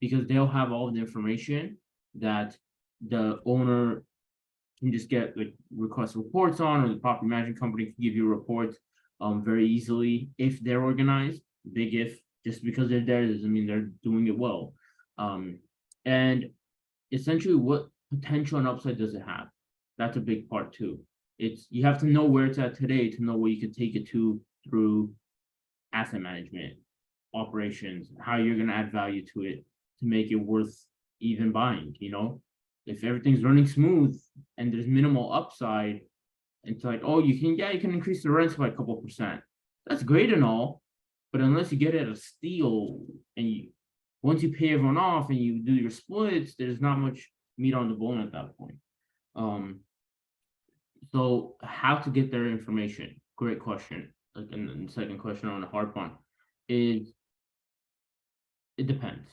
because they'll have all the information that the owner can just get like request reports on, or the property management company can give you reports very easily if they're organized. Big if. Just because they're there doesn't mean they're doing it well. And essentially, what potential and upside does it have? That's a big part too. You have to know where it's at today to know where you can take it to through asset management, operations, how you're going to add value to it to make it worth even buying. If everything's running smooth and there's minimal upside, it's like, oh, you can increase the rents by a couple %. That's great and all, but unless you get it at a steal, and once you pay everyone off and you do your splits, there's not much meat on the bone at that point. So how to get their information? Great question. Like, and the second question I want to harp on is, it depends.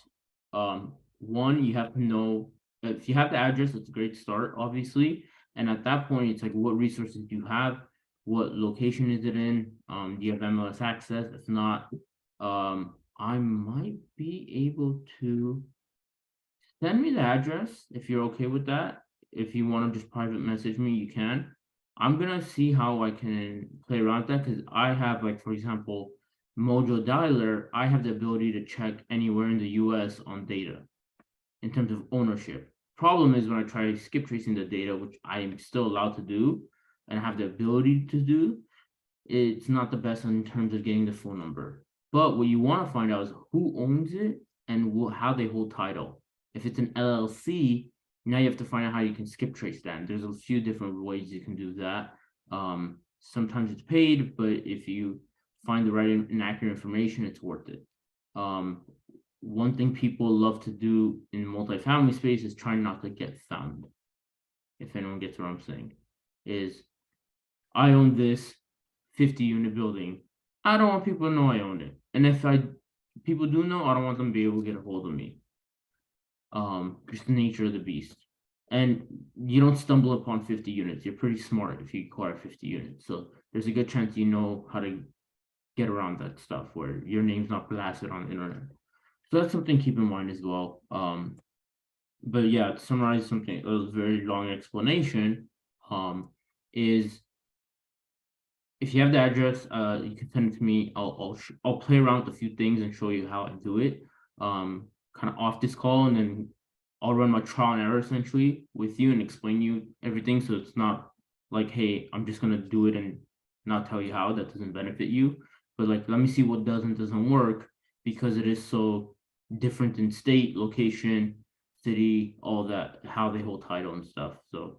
One, you have to know if you have the address. It's a great start, obviously. And at that point, it's like, what resources do you have? What location is it in? Do you have MLS access? If not, I might be able to send me the address if you're okay with that. If you want to just private message me, you can. I'm gonna see how I can play around that, because I have, like, for example, Mojo Dialer. I have the ability to check anywhere in the US on data in terms of ownership. Problem is when I try skip tracing the data, which I'm still allowed to do and have the ability to do, it's not the best in terms of getting the phone number. But what you want to find out is who owns it and how they hold title. If it's an LLC, now you have to find out how you can skip trace that. And there's a few different ways you can do that. Sometimes it's paid, but if you find the right and accurate information, it's worth it. One thing people love to do in multifamily space is try not to get found. If anyone gets what I'm saying, is I own this 50-unit building. I don't want people to know I own it. And if people do know, I don't want them to be able to get a hold of me. Just the nature of the beast. And you don't stumble upon 50 units. You're pretty smart if you acquire 50 units. So there's a good chance you know how to get around that stuff where your name's not blasted on the internet. So that's something to keep in mind as well. But yeah, to summarize something, a very long explanation, is if you have the address, you can send it to me. I'll play around with a few things and show you how I do it. Kind of off this call, and then I'll run my trial and error essentially with you and explain you everything. So it's not like, hey, I'm just gonna do it and not tell you how. That doesn't benefit you. But like, let me see what doesn't work, because it is so different in state, location, city, all that, how they hold title and stuff. So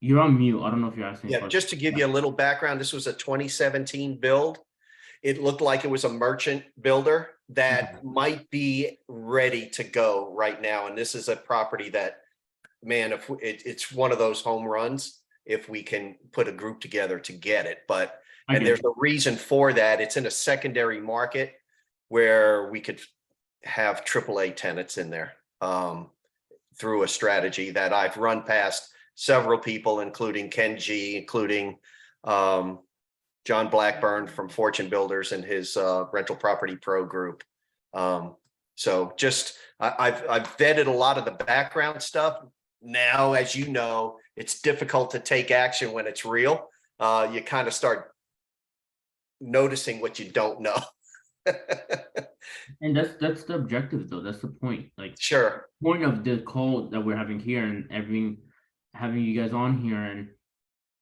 you're on mute. I don't know if you're asking. Yeah, just to give you a little background, this was a 2017 build. It looked like it was a merchant builder that might be ready to go right now. And this is a property that, man, if it's one of those home runs, if we can put a group together to get it. But, and there's a reason for that. It's in a secondary market where we could have AAA tenants in there through a strategy that I've run past several people, including Ken G, including John Blackburn from Fortune Builders and his Rental Property Pro group. So just, I've vetted a lot of the background stuff. Now, as you know, it's difficult to take action when it's real. You kind of start noticing what you don't know. And that's the objective, though. That's the point. Like, sure. Point of the call that we're having here and having you guys on here, and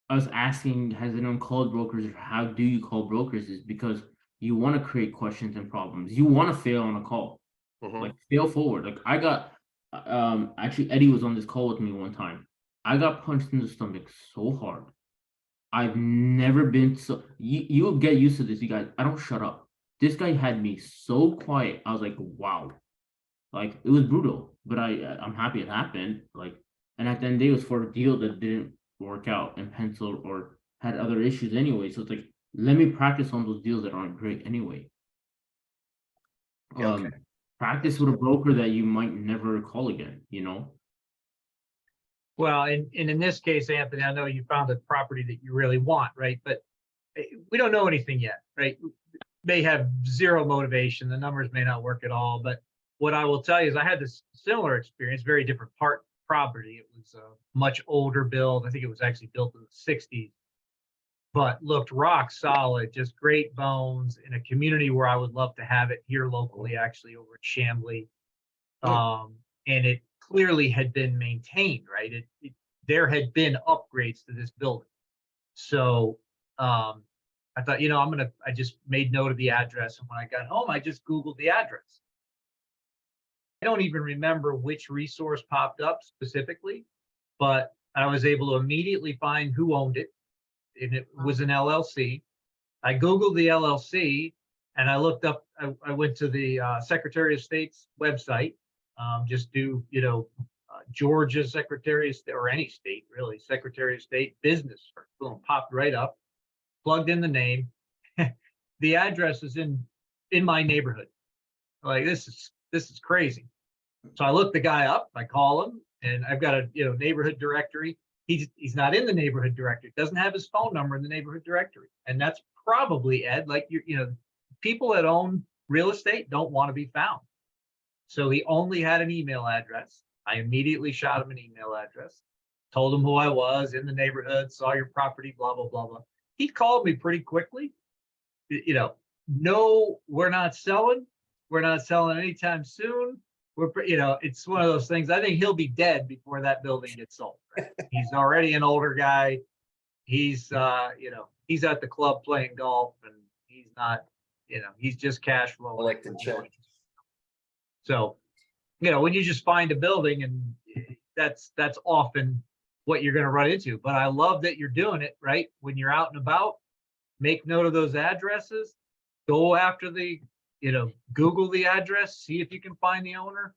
us asking, has anyone called brokers, or how do you call brokers, is because you want to create questions and problems. You want to fail on a call, like fail forward. Like I got, actually Eddie was on this call with me one time. I got punched in the stomach so hard. I've never been so, you'll get used to this, you guys. I don't shut up. This guy had me so quiet. I was like, wow. Like, it was brutal, but I'm happy it happened. Like, and at the end of the day, it was for a deal that didn't work out and penciled or had other issues anyway. So it's like, let me practice on those deals that aren't great anyway. Okay. Practice with a broker that you might never call again, you know? Well, and in this case, Anthony, I know you found a property that you really want, right? But we don't know anything yet, right? May have zero motivation. The numbers may not work at all, but what I will tell you is I had this similar experience, very different property. It was a much older build. I think it was actually built in the 60s, but looked rock solid, just great bones in a community where I would love to have it here locally, actually over at Chamblee. And it clearly had been maintained, right? There had been upgrades to this building. So I thought, I just made note of the address. And when I got home, I just Googled the address. I don't even remember which resource popped up specifically, but I was able to immediately find who owned it. And it was an LLC. I Googled the LLC and I looked up, I went to the Secretary of State's website, just do, Georgia Secretary of State, or any state really, Secretary of State business, boom, popped right up, plugged in the name. The address is in my neighborhood. Like, this is crazy. So I looked the guy up, I call him, and I've got a neighborhood directory. He's not in the neighborhood directory, doesn't have his phone number in the neighborhood directory. And that's probably, Ed, like people that own real estate don't want to be found. So he only had an email address. I immediately shot him an email address, told him who I was in the neighborhood, saw your property, blah, blah, blah, blah. He called me pretty quickly. No, we're not selling. We're not selling anytime soon. It's one of those things. I think he'll be dead before that building gets sold. Right? He's already an older guy. He's, he's at the club playing golf, and he's not, he's just cash flow. I like the check. So, when you just find a building, and that's often what you're going to run into. But I love that you're doing it, right? When you're out and about, make note of those addresses, go after the, Google the address, see if you can find the owner.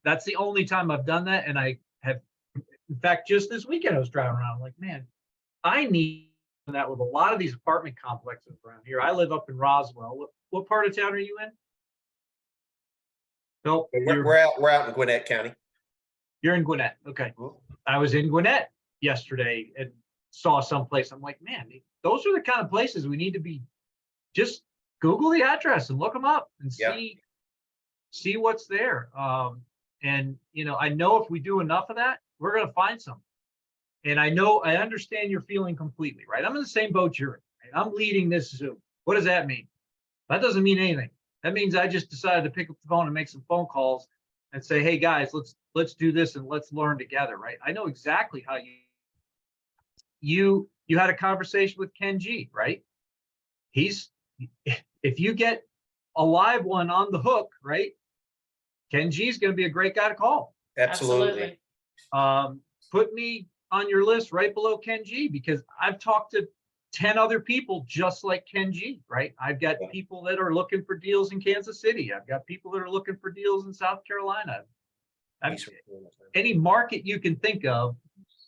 That's the only time I've done that. And I have, in fact, just this weekend, I was driving around, like, man, I need that with a lot of these apartment complexes around here. I live up in Roswell. What part of town are you in? Nope. We're out in Gwinnett County. You're in Gwinnett. Okay. I was in Gwinnett yesterday and saw someplace. I'm like, man, those are the kind of places we need to be. Just Google the address and look them up and see what's there. And I know if we do enough of that, we're going to find some. And I understand your feeling completely, right? I'm in the same boat you're in. Right? I'm leading this Zoom. What does that mean? That doesn't mean anything. That means I just decided to pick up the phone and make some phone calls and say, hey guys, let's do this and let's learn together, right? I know exactly how you had a conversation with Ken G, right? If you get a live one on the hook, right? Ken G is going to be a great guy to call. Absolutely. Put me on your list right below Ken G, because I've talked to 10 other people just like Ken G, right? I've got people that are looking for deals in Kansas City. I've got people that are looking for deals in South Carolina. Any market you can think of,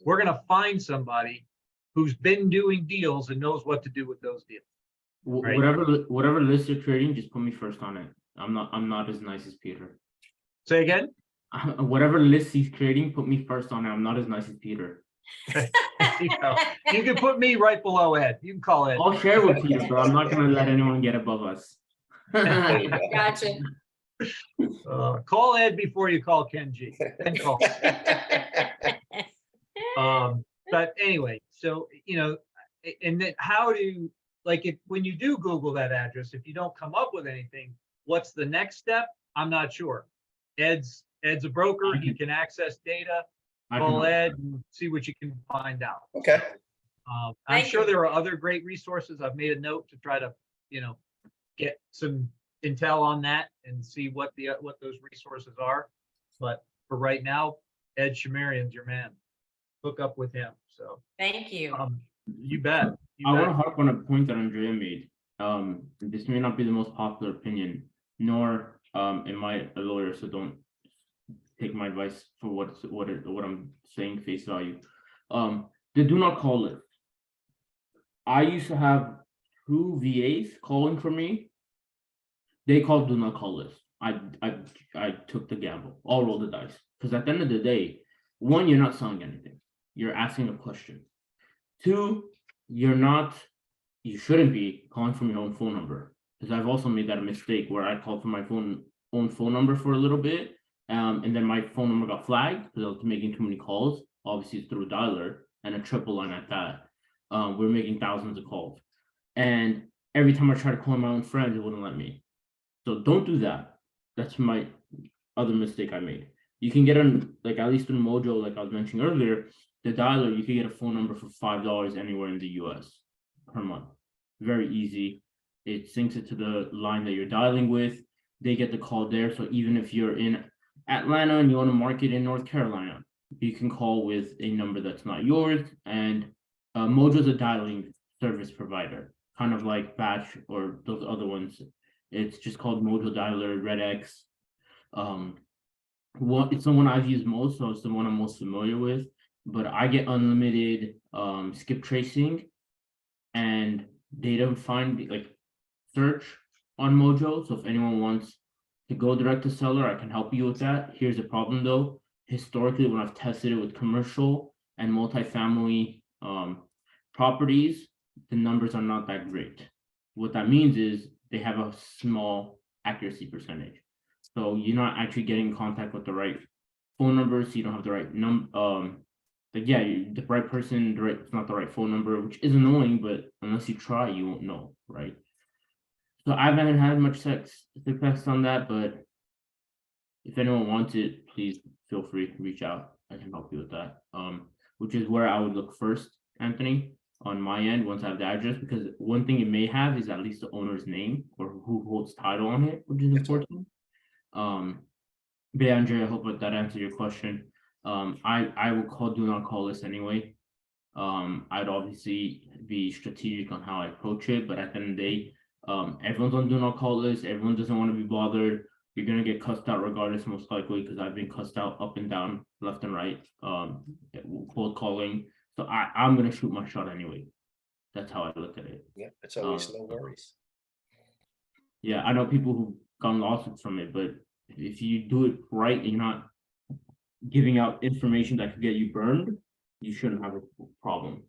we're going to find somebody who's been doing deals and knows what to do with those deals. Right? Whatever list you're creating, just put me first on it. I'm not as nice as Peter. Say again? Whatever list he's creating, put me first on it. I'm not as nice as Peter. You can put me right below Ed. You can call Ed. I'll share with Peter, but I'm not going to let anyone get above us. Gotcha. Call Ed before you call Ken G. Then call. But anyway, so and then how do when you do Google that address, if you don't come up with anything, what's the next step? I'm not sure. Ed's a broker. You can access data. Call Ed and see what you can find out. Okay. I'm sure there are other great resources. I've made a note to try to, get some intel on that and see what those resources are. But for right now, Ed Shamirian's your man. Hook up with him. So thank you. You bet. I want to harp on a point that Andrea made. This may not be the most popular opinion, nor am I a lawyer, so don't take my advice for what I'm saying face value. The do not call list. I used to have 2 VAs calling for me. They called do not call list. I took the gamble. I'll roll the dice, because at the end of the day, 1, you're not selling anything. You're asking a question. 2, you shouldn't be calling from your own phone number, because I've also made that a mistake where I called from my phone own phone number for a little bit. And then my phone number got flagged because I was making too many calls. Obviously, it's through a dialer and a triple line at that. We're making thousands of calls. And every time I try to call my own friends, it wouldn't let me. So don't do that. That's my other mistake I made. You can get on, like, at least through Mojo, like I was mentioning earlier, the dialer, you can get a phone number for $5 anywhere in the US per month. Very easy. It syncs it to the line that you're dialing with. They get the call there. So even if you're in Atlanta and you want to market in North Carolina, you can call with a number that's not yours. And Mojo's a dialing service provider, kind of like Batch or those other ones. It's just called Mojo Dialer, RedX. It's the one I've used most, so it's the one I'm most familiar with. But I get unlimited skip tracing and data find, like, search on Mojo. So if anyone wants to go direct to seller, I can help you with that. Here's the problem though. Historically, when I've tested it with commercial and multifamily properties, the numbers are not that great. What that means is they have a small accuracy percentage. So you're not actually getting in contact with the right phone number, so you don't have the right the right person, it's not the right phone number, which is annoying, but unless you try, you won't know, right? So I haven't had much success on that, but if anyone wants it, please feel free to reach out. I can help you with that. Which is where I would look first, Anthony, on my end, once I have the address, because one thing it may have is at least the owner's name or who holds title on it, which is important. But yeah, Andre, I hope that answered your question. I will call do not call list anyway. I'd obviously be strategic on how I approach it, but at the end of the day, everyone's on do not call list. Everyone doesn't want to be bothered. You're gonna get cussed out regardless, most likely, because I've been cussed out up and down, left and right, cold calling. So I'm gonna shoot my shot anyway. That's how I look at it. Yeah, it's always no worries. Yeah, I know people who've gotten lawsuits from it, but if you do it right and you're not giving out information that could get you burned, you shouldn't have a problem.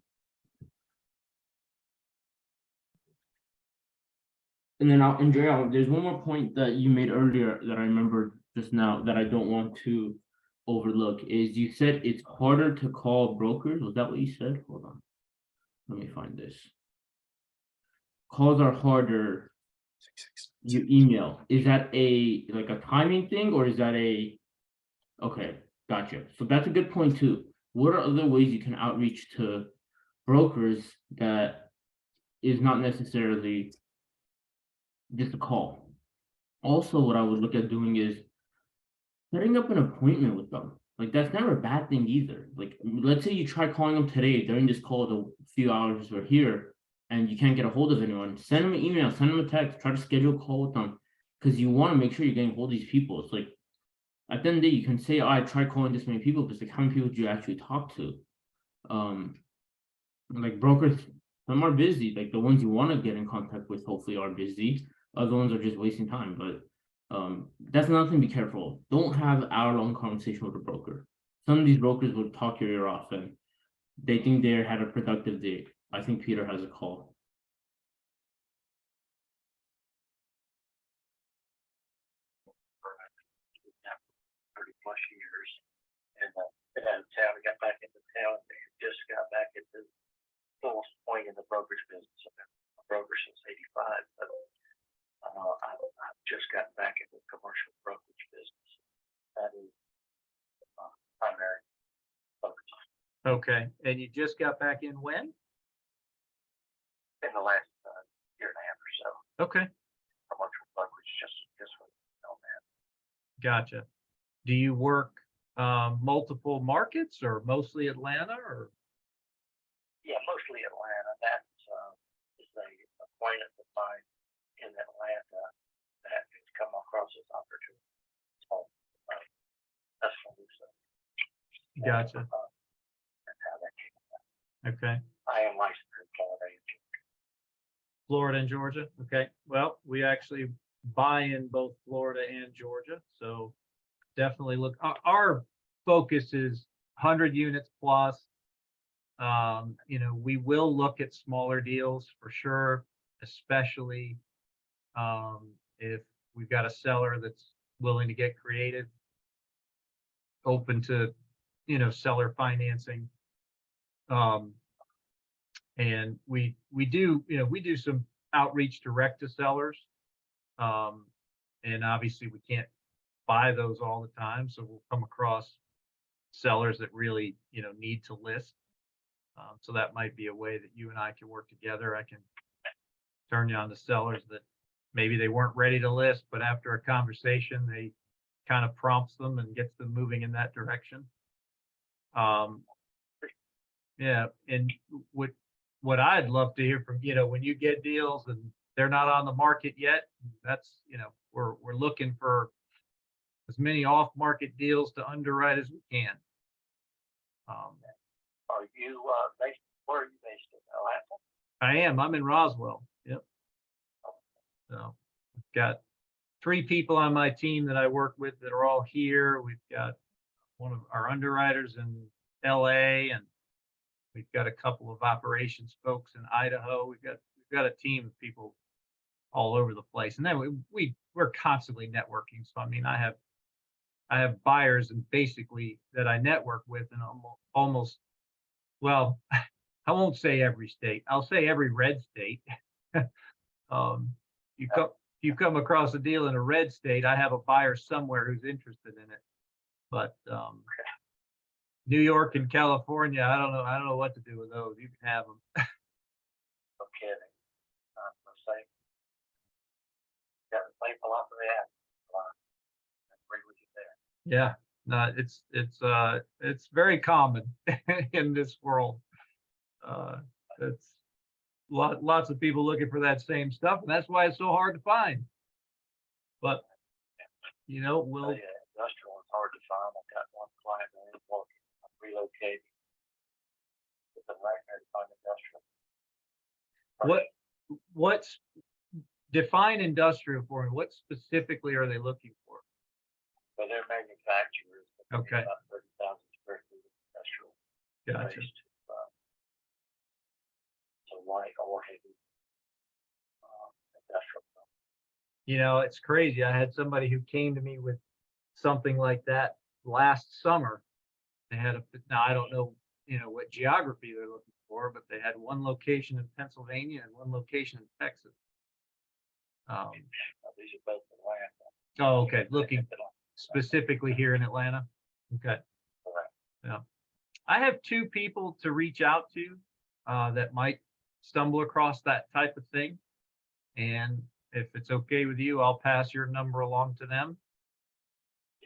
And then Andrea, there's one more point that you made earlier that I remember just now that I don't want to overlook, is you said it's harder to call brokers. Was that what you said? Hold on. Let me find this. Calls are harder. You email. Is that like a timing thing, or is that okay, gotcha. So that's a good point too. What are other ways you can outreach to brokers that is not necessarily just a call? Also, what I would look at doing is setting up an appointment with them. Like, that's never a bad thing either. Like, let's say you try calling them today during this call, the few hours we're here, and you can't get a hold of anyone. Send them an email, send them a text, try to schedule a call with them, because you want to make sure you're getting hold of these people. It's like, at the end of the day, you can say, oh, I tried calling this many people, but it's like, how many people do you actually talk to? Like, brokers, some are busy. Like, the ones you want to get in contact with hopefully are busy. Other ones are just wasting time. But that's another thing to be careful of. Don't have an hour-long conversation with a broker. Some of these brokers will talk your ear off and they think they had a productive day. I think Peter has a call. Plus years, and town. I got back into town and just got back into full point in the brokerage business. I've been a broker since '85, but I've just gotten back into the commercial brokerage business. That is primary focus. Okay, and you just got back in when? In the last year and a half or so. Okay, Commercial brokerage just what you know, man. gotcha. Do you work multiple markets or mostly Atlanta, or? Yeah, mostly Atlanta. That's is a acquaintance of mine in Atlanta that has come across this opportunity. So that's what we said. Gotcha. That's how that came about. Okay. I am licensed in Florida Florida and Georgia. and Georgia. Okay. Well, we actually buy in both Florida and Georgia, so definitely look. Our focus is 100 units plus. You know, we will look at smaller deals for sure, especially if we've got a seller that's willing to get creative, open to, seller financing. And we do, we do some outreach direct to sellers. And obviously we can't buy those all the time. So we'll come across sellers that really, need to list. So that might be a way that you and I can work together. I can turn you on to sellers that maybe they weren't ready to list, but after a conversation, they kind of prompts them and gets them moving in that direction. Yeah, and what I'd love to hear from, when you get deals and they're not on the market yet, that's, we're looking for as many off-market deals to underwrite as we can. Are you based? Where are you based in Atlanta? I am. I'm in Roswell. Yep. So I've got 3 people on my team that I work with that are all here. We've got one of our underwriters in LA, and we've got a couple of operations folks in Idaho. We've got a team of people all over the place. And then we're constantly networking. So I mean, I have buyers and basically that I network with in almost, well, I won't say every state. I'll say every red state. You come across a deal in a red state, I have a buyer somewhere who's interested in it. But New York and California, I don't know what to do with those. You can have them. No kidding. I'm gonna say, got the same philosophy. I agree with you there. Yeah, no, it's very common in this world. It's lots of people looking for that same stuff, and that's why it's so hard to find. But we'll. Yeah, industrial is hard to find. I've got one client that is looking. I'm relocating. It's a nightmare to find industrial. What's define industrial for me? What specifically are they looking for? So they're manufacturers. Okay. About 30,000 square feet of industrial. Gotcha. Space to, so light or heavy industrial. It's crazy. I had somebody who came to me with something like that last summer. They had now I don't know, what geography they're looking for, but they had one location in Pennsylvania and one location in Texas. These are both Atlanta. Oh, okay. Looking specifically here in Atlanta. Okay. Correct. Yeah. I have 2 people to reach out to that might stumble across that type of thing. And if it's okay with you, I'll pass your number along to them.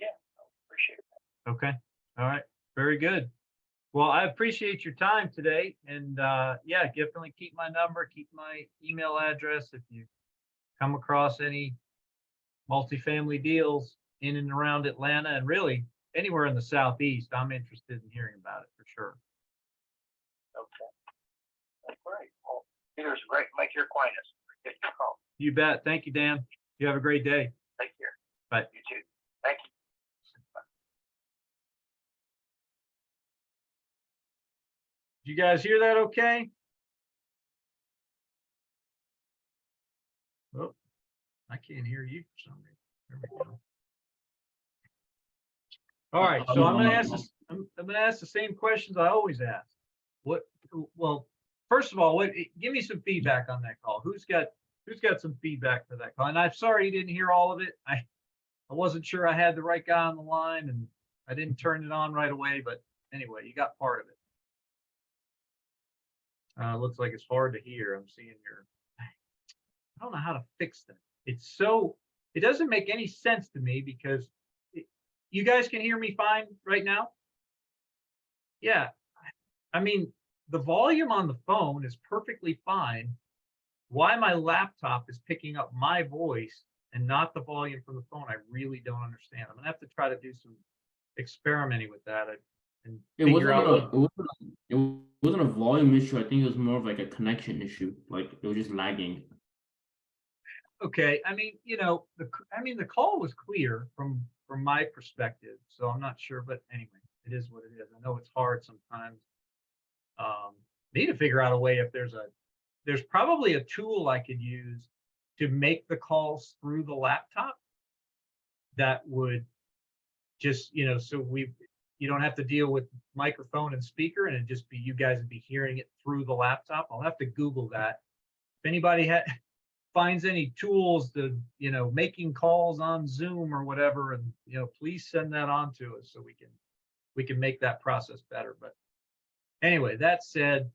Yeah, I appreciate that. Okay. All right. Very good. Well, I appreciate your time today. And yeah, definitely keep my number, keep my email address. If you come across any multifamily deals in and around Atlanta and really anywhere in the Southeast, I'm interested in hearing about it for sure. Okay. That's great. Well, Peter's great to make your acquaintance. Get your call. You bet. Thank you, Dan. You have a great day. Take care. Bye. You too. Thank you. Did you guys hear that okay? Oh, I can't hear you for some reason. There we go. All right, so I'm gonna ask the same questions I always ask. Well, first of all, give me some feedback on that call. Who's got some feedback for that call? And I'm sorry you didn't hear all of it. I wasn't sure I had the right guy on the line and I didn't turn it on right away, but anyway, you got part of it. Looks like it's hard to hear. I'm seeing I don't know how to fix that. It doesn't make any sense to me because you guys can hear me fine right now? Yeah. I mean, the volume on the phone is perfectly fine. Why my laptop is picking up my voice and not the volume from the phone, I really don't understand. I'm gonna have to try to do some experimenting with that and figure out. It wasn't a volume issue. I think it was more of like a connection issue. Like it was just lagging. Okay, I mean, the call was clear from my perspective, so I'm not sure, but anyway, it is what it is. I know it's hard sometimes. Need to figure out a way if there's probably a tool I could use to make the calls through the laptop. that would just, so you don't have to deal with microphone and speaker, and it'd just be, you guys would be hearing it through the laptop. I'll have to Google that. If anybody finds any tools to, making calls on Zoom or whatever, and, please send that on to us so we can make that process better. But anyway, that said,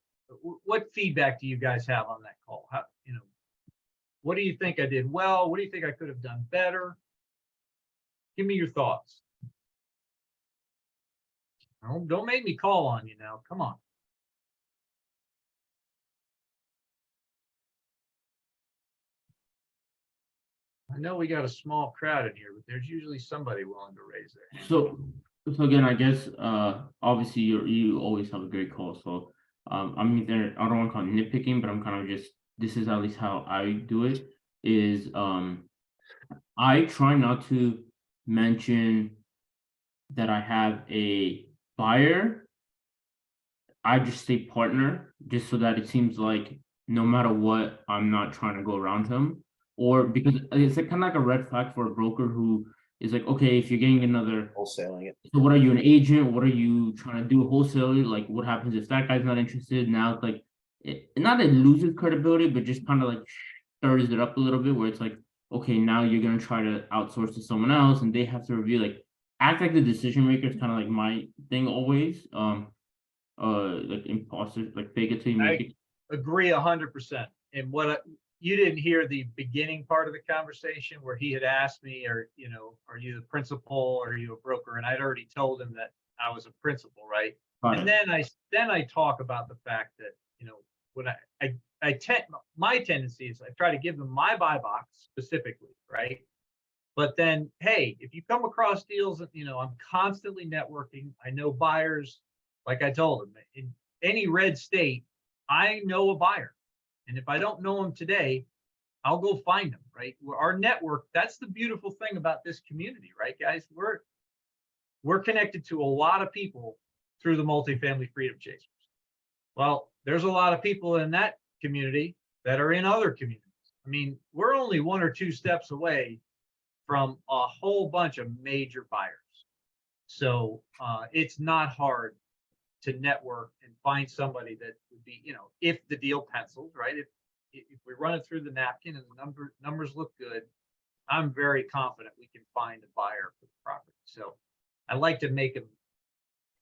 what feedback do you guys have on that call? How, what do you think I did well? What do you think I could have done better? Give me your thoughts. Don't make me call on you now. Come on. I know we got a small crowd in here, but there's usually somebody willing to raise their hand. So again, I guess obviously you always have a great call. So I'm either, I don't want to call it nitpicking, but I'm kind of just, this is at least how I do it, is I try not to mention that I have a buyer. I just say partner, just so that it seems like no matter what, I'm not trying to go around him. Or because it's like kind of like a red flag for a broker who is like, okay, if you're getting another Wholesaling it. so what are you, an agent? What are you trying to do wholesaling? Like what happens if that guy's not interested? Now it's like not that it loses credibility, but just kind of like stirs it up a little bit where it's like, okay, now you're gonna try to outsource to someone else and they have to review, like act like the decision maker is kind of like my thing always. Like imposter, like fake it till you make it. Agree 100%. And you didn't hear the beginning part of the conversation where he had asked me, are you the principal or are you a broker? And I'd already told him that I was a principal, right? And then I talk about the fact that, when my tendency is I try to give them my buy box specifically, right? But then, hey, if you come across deals that, I'm constantly networking. I know buyers, like I told him, in any red state, I know a buyer. And if I don't know them today, I'll go find them, right? Our network, that's the beautiful thing about this community, right, guys? We're connected to a lot of people through the multifamily freedom chasers. Well, there's a lot of people in that community that are in other communities. I mean, we're only 1 or 2 steps away from a whole bunch of major buyers. So it's not hard to network and find somebody that would be, if the deal pencils, right? If we run it through the napkin and the numbers look good, I'm very confident we can find a buyer for the property. So I like to make them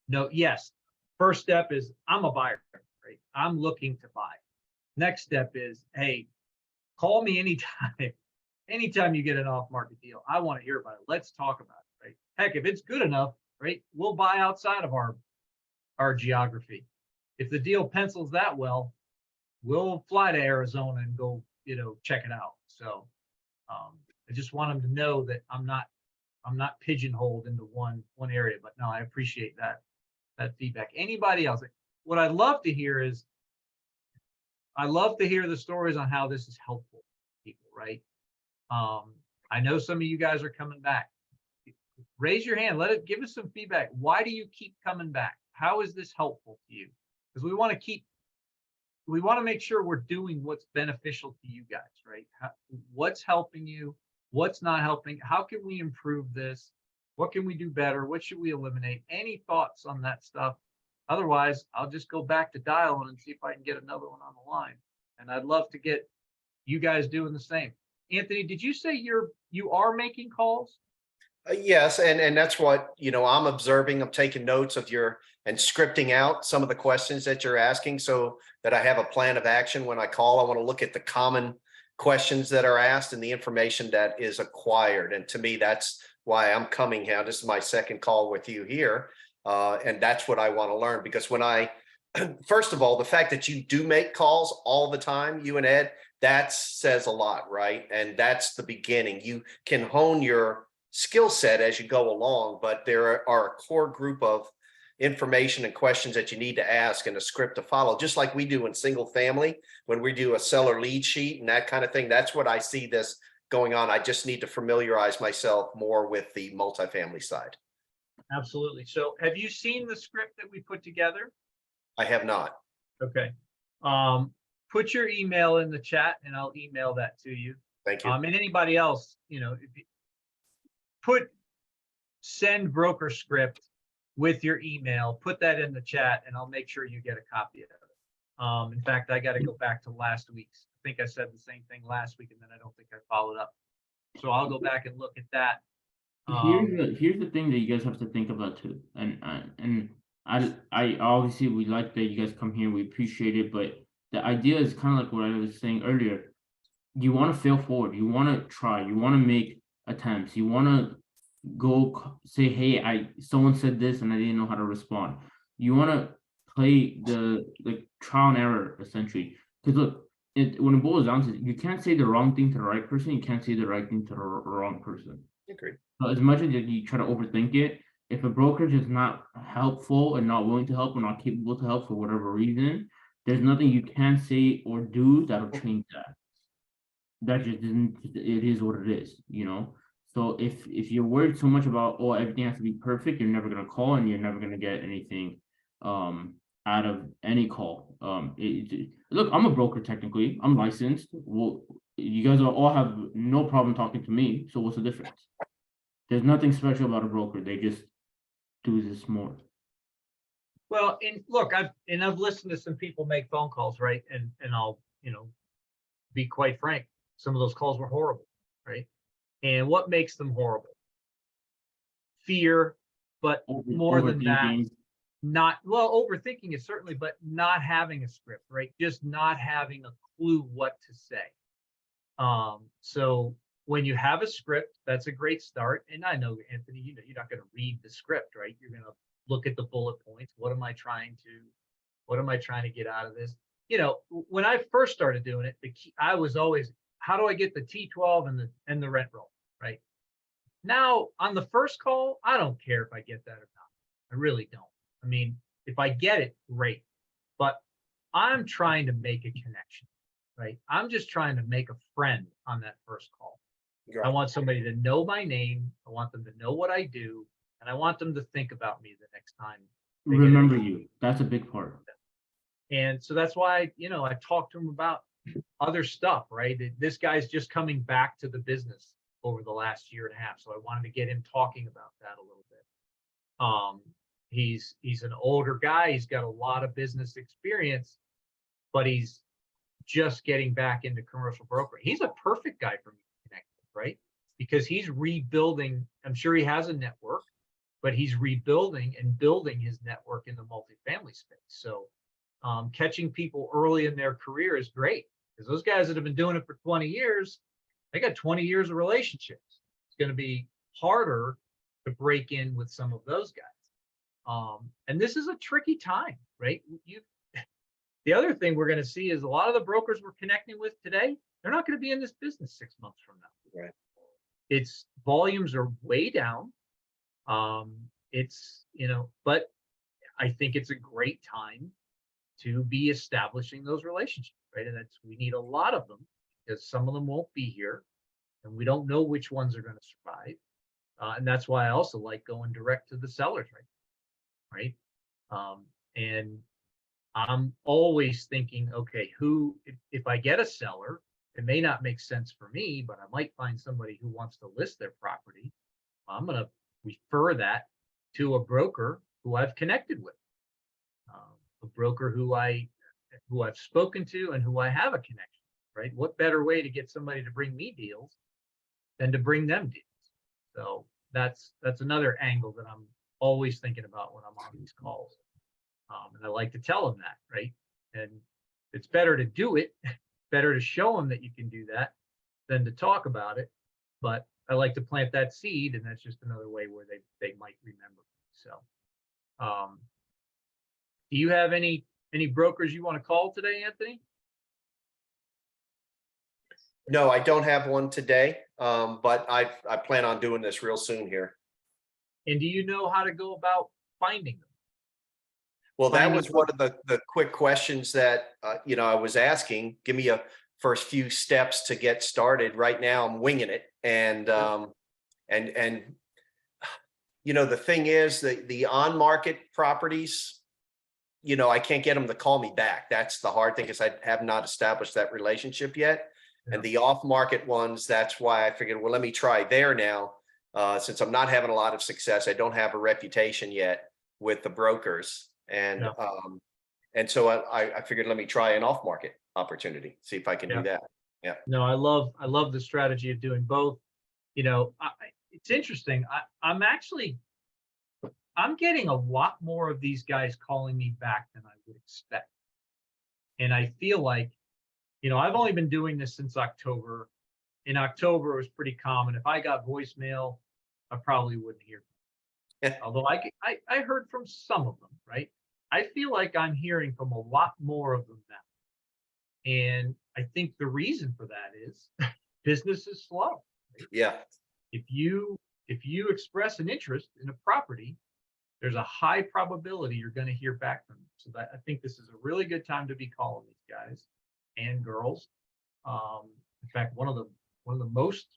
know, yes, first step is I'm a buyer, right? I'm looking to buy. Next step is, hey, call me anytime you get an off-market deal. I want to hear about it. Let's talk about it, right? Heck, if it's good enough, right, we'll buy outside of our geography. If the deal pencils that well, we'll fly to Arizona and go, check it out. So I just want them to know that I'm not pigeonholed into one area. But no, I appreciate that feedback. Anybody else? What I'd love to hear is, I love to hear the stories on how this is helpful to people, right? I know some of you guys are coming back. Raise your hand. Give us some feedback. Why do you keep coming back? How is this helpful to you? Because we want to make sure we're doing what's beneficial to you guys, right? What's helping you? What's not helping? How can we improve this? What can we do better? What should we eliminate? Any thoughts on that stuff? Otherwise, I'll just go back to dialing and see if I can get another one on the line. And I'd love to get you guys doing the same. Anthony, did you say you are making calls? Yes, and that's what, I'm observing. I'm taking notes of and scripting out some of the questions that you're asking so that I have a plan of action when I call. I want to look at the common questions that are asked and the information that is acquired. And to me, that's why I'm coming here. This is my second call with you here. And that's what I want to learn, because first of all, the fact that you do make calls all the time, you and Ed, that says a lot, right? And that's the beginning. You can hone your skill set as you go along, but there are a core group of information and questions that you need to ask and a script to follow, just like we do in single family when we do a seller lead sheet and that kind of thing. That's what I see this going on. I just need to familiarize myself more with the multifamily side. Absolutely. So have you seen the script that we put together? I have not. Okay. Put your email in the chat and I'll email that to you. Thank you. And anybody else, send broker script with your email, put that in the chat, and I'll make sure you get a copy of it. In fact, I got to go back to last week's. I think I said the same thing last week, and then I don't think I followed up. So I'll go back and look at that. Here's the thing that you guys have to think about too, and I obviously we like that you guys come here, we appreciate it, but the idea is kind of like what I was saying earlier. You want to fail forward, you want to try, you want to make attempts, you want to go say, hey, someone said this and I didn't know how to respond. You want to play the trial and error essentially, because look, when it boils down to it, you can't say the wrong thing to the right person, you can't say the right thing to the wrong person. Agreed. So as much as you try to overthink it, if a brokerage is not helpful and not willing to help or not capable to help for whatever reason, there's nothing you can say or do that'll change that. That just isn't, it is what it is, you know? So if you're worried so much about, oh, everything has to be perfect, you're never gonna call and you're never gonna get anything out of any call. Look, I'm a broker technically, I'm licensed. Well, you guys all have no problem talking to me, so what's the difference? There's nothing special about a broker, they just do this more. Well, and look, I've listened to some people make phone calls, right? And I'll, be quite frank, some of those calls were horrible, right? And what makes them horrible? Fear, but more than that, overthinking is certainly, but not having a script, right? Just not having a clue what to say. So when you have a script, that's a great start. And I know, Anthony, you're not going to read the script, right? You're going to look at the bullet points. What am I trying to get out of this? When I first started doing it, the key, I was always, how do I get the T12 and the rent roll, right? Now on the first call, I don't care if I get that or not. I really don't. I mean, if I get it, great. But I'm trying to make a connection, right? I'm just trying to make a friend on that first call. I want somebody to know my name. I want them to know what I do. And I want them to think about me the next time. Remember you. That's a big part. And so that's why, I talked to him about other stuff, right? This guy's just coming back to the business over the last year and a half. So I wanted to get him talking about that a little bit. He's an older guy. He's got a lot of business experience, but he's just getting back into commercial brokering. He's a perfect guy for me to connect with, right? Because he's rebuilding. I'm sure he has a network, but he's rebuilding and building his network in the multifamily space. So catching people early in their career is great, because those guys that have been doing it for 20 years, they got 20 years of relationships. It's going to be harder to break in with some of those guys. And this is a tricky time, right? The other thing we're going to see is a lot of the brokers we're connecting with today, they're not going to be in this business 6 months from now. Right. Its volumes are way down. But I think it's a great time to be establishing those relationships, right? And we need a lot of them, because some of them won't be here and we don't know which ones are going to survive. And that's why I also like going direct to the sellers, right? And I'm always thinking, okay, if I get a seller, it may not make sense for me, but I might find somebody who wants to list their property. I'm going to refer that to a broker who I've connected with, a broker who I've spoken to and who I have a connection, right? What better way to get somebody to bring me deals than to bring them deals? So that's another angle that I'm always thinking about when I'm on these calls. And I like to tell them that, right? And it's better to do it, better to show them that you can do that than to talk about it. But I like to plant that seed, and that's just another way where they might remember. So, do you have any brokers you want to call today, Anthony? No, I don't have one today, but I plan on doing this real soon here. And do you know how to go about finding them? Well, that was one of the quick questions that, I was asking. Give me a first few steps to get started. Right now I'm winging it. And the thing is that the on-market properties, I can't get them to call me back. That's the hard thing, because I have not established that relationship yet. Yeah. And the off-market ones, that's why I figured, well, let me try there now. Since I'm not having a lot of success, I don't have a reputation yet with the brokers. And, Yeah. so I figured, let me try an off-market opportunity, see if I can do Yeah. that. No, I love the strategy of doing both. You know, it's interesting. I'm getting a lot more of these guys calling me back than I would expect. And I feel like, you know, I've only been doing this since October. In October, it was pretty common. If I got voicemail, I probably wouldn't hear. Although I heard from some of them, right? I feel like I'm hearing from a lot more of them now. And I think the reason for that is business is slow. Right? Yeah. If you express an interest in a property, there's a high probability you're going to hear back from them. So I think this is a really good time to be calling these guys and girls. In fact, one of the most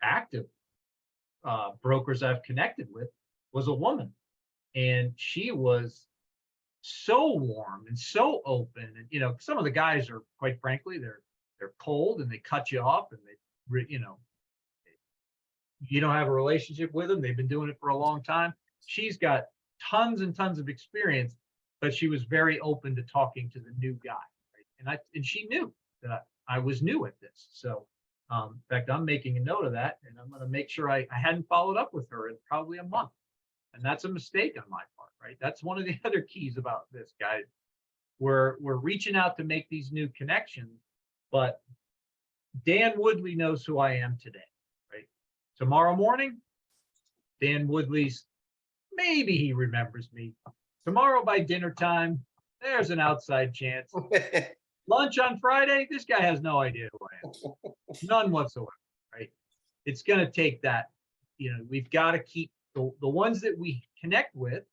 active brokers I've connected with was a woman, and she was so warm and so open. And you know, some of the guys are, quite frankly, they're cold and they cut you off, and you know, you don't have a relationship with them. They've been doing it for a long time. She's got tons and tons of experience, but she was very open to talking to the new guy. Right? And she knew that I was new at this. So in fact, I'm making a note of that, and I'm going to make sure I hadn't followed up with her in probably a month. And that's a mistake on my part, right? That's one of the other keys about this, guys. We're reaching out to make these new connections, but Dan Woodley knows who I am today, right? Tomorrow morning, Dan Woodley's, maybe he remembers me. Tomorrow by dinner time, there's an outside chance. Lunch on Friday, this guy has no idea who I am. None whatsoever, right? It's going to take that. You know, we've got to keep the ones that we connect with,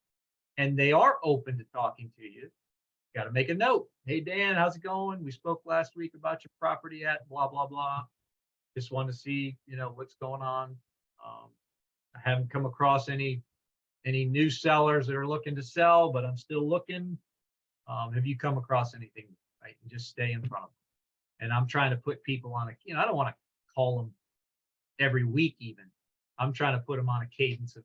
and they are open to talking to you. Got to make a note. Hey, Dan, how's it going? We spoke last week about your property at blah, blah, blah. Just want to see, you know, what's going on. I haven't come across any new sellers that are looking to sell, but I'm still looking. Have you come across anything? Right, and just stay in front of them. And I'm trying to put people on a, I don't want to call them every week even. I'm trying to put them on a cadence of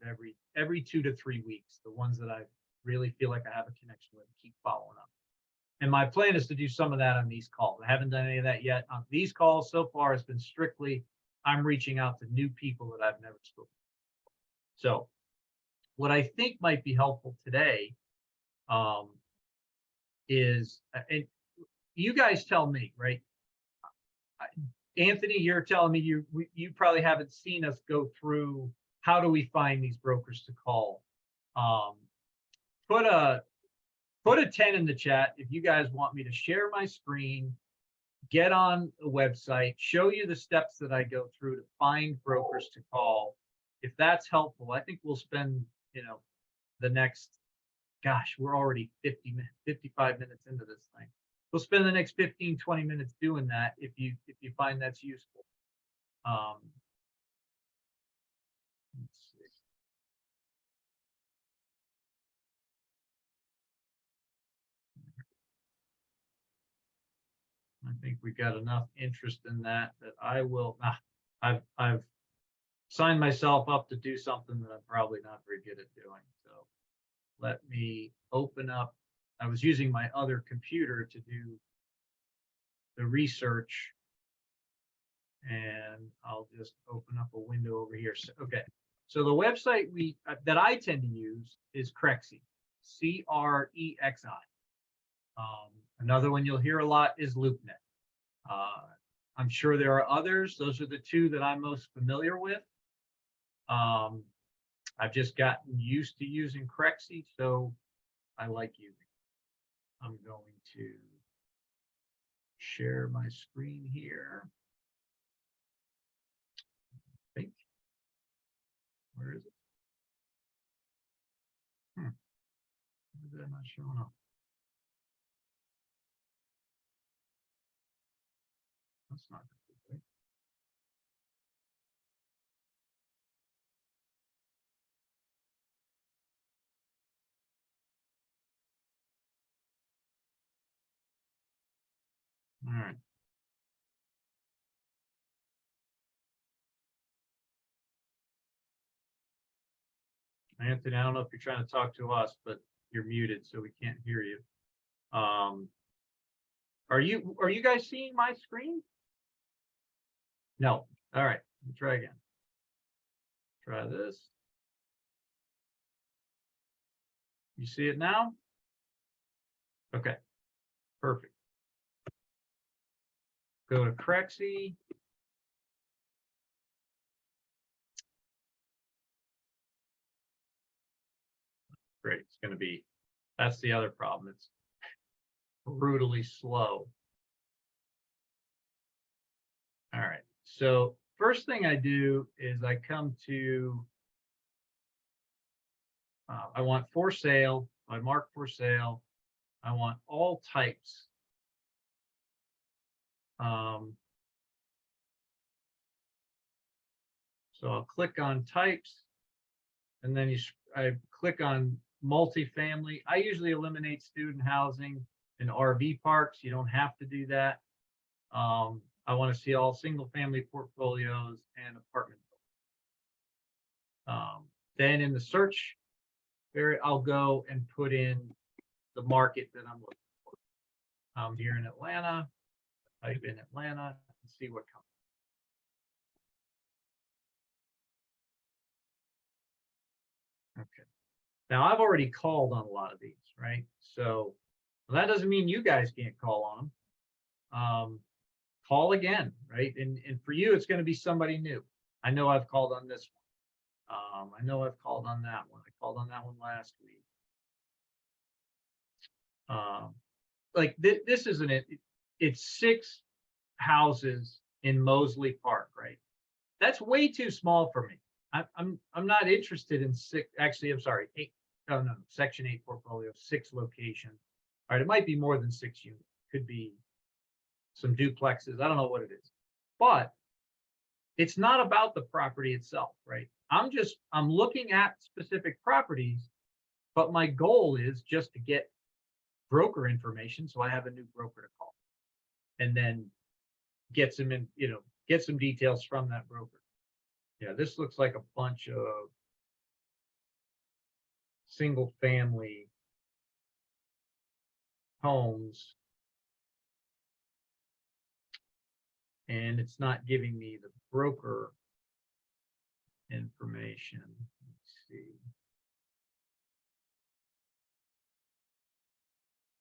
every 2 to 3 weeks, the ones that I really feel like I have a connection with, keep following up. And my plan is to do some of that on these calls. I haven't done any of that yet. On these calls so far, it's been strictly, I'm reaching out to new people that I've never spoken to. So what I think might be helpful today is, and you guys tell me, right? Anthony, you're telling me you probably haven't seen us go through how do we find these brokers to call. Put a 10 in the chat if you guys want me to share my screen, get on the website, show you the steps that I go through to find brokers to call. If that's helpful, I think we'll spend, you know, the next, gosh, we're already 55 minutes into this thing. We'll spend the next 15, 20 minutes doing that if you find that's useful. Let's see. I think we got enough interest in that I will. I've signed myself up to do something that I'm probably not very good at doing. So let me open up. I was using my other computer to do the research, and I'll just open up a window over here. So, okay, so the website that I tend to use is Crexi, CREXI. Another one you'll hear a lot is LoopNet. I'm sure there are others. Those are the two that I'm most familiar with. I've just gotten used to using Crexi, so I like using it. I'm going to share my screen here. I think. Where is it? Why is that not showing up? That's not good, right? All right. Anthony, I don't know if you're trying to talk to us, but you're muted, so we can't hear you. Are you guys seeing my screen? No. All right. Let me try again. Try this. You see it now? Okay. Perfect. Go to Crexy. Great. It's going to be, that's the other problem. It's brutally slow. All right. So first thing I do is I come to, I want for sale. I mark for sale. I want all types. So I'll click on types, and then I click on multifamily. I usually eliminate student housing and RV parks. You don't have to do that. I want to see all single family portfolios and apartment. Then in the search area, I'll go and put in the market that I'm looking for. I'm here in Atlanta. Type in Atlanta and see what comes. Okay. Now I've already called on a lot of these, right? So that doesn't mean you guys can't call on them. Call again, right? And for you, it's going to be somebody new. I know I've called on this one. I know I've called on that one. I called on that one last week. Like this isn't it. It's 6 houses in Mosley Park, right? That's way too small for me. I'm not interested in 6. Actually, I'm sorry, 8. No, Section 8 portfolio, 6 locations. All right, it might be more than 6 units. Could be some duplexes. I don't know what it is, but it's not about the property itself, right? I'm looking at specific properties, but my goal is just to get broker information, so I have a new broker to call, and then get some get some details from that broker. Yeah, this looks like a bunch of single family homes, and it's not giving me the broker information. Let's see.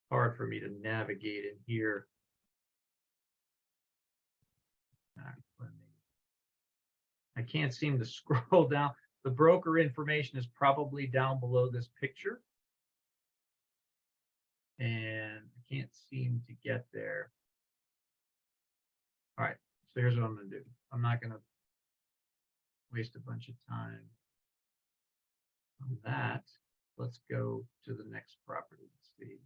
Hard for me to navigate in here. I can't seem to scroll down. The broker information is probably down below this picture. And I can't seem to get there. All right, so here's what I'm going to do. I'm not going to waste a bunch of time on that. Let's go to the next property and see.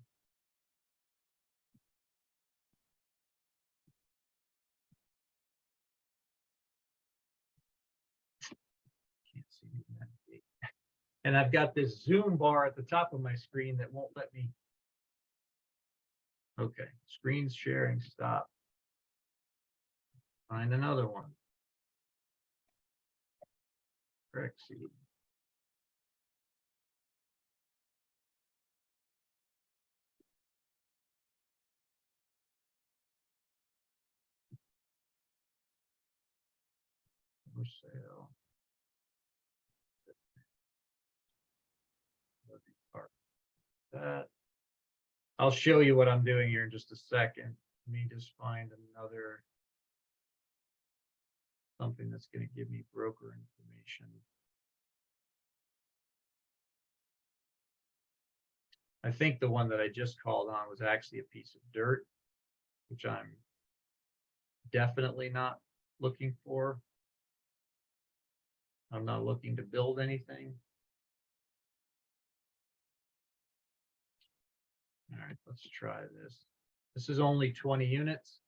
Can't see that. And I've got this zoom bar at the top of my screen that won't let me. Okay, screen sharing stop. Find another one. Crexy. For sale. That. I'll show you what I'm doing here in just a second. Let me just find another something that's going to give me broker information. I think the one that I just called on was actually a piece of dirt, which I'm definitely not looking for. I'm not looking to build anything. All right, let's try this. This is only 20 units,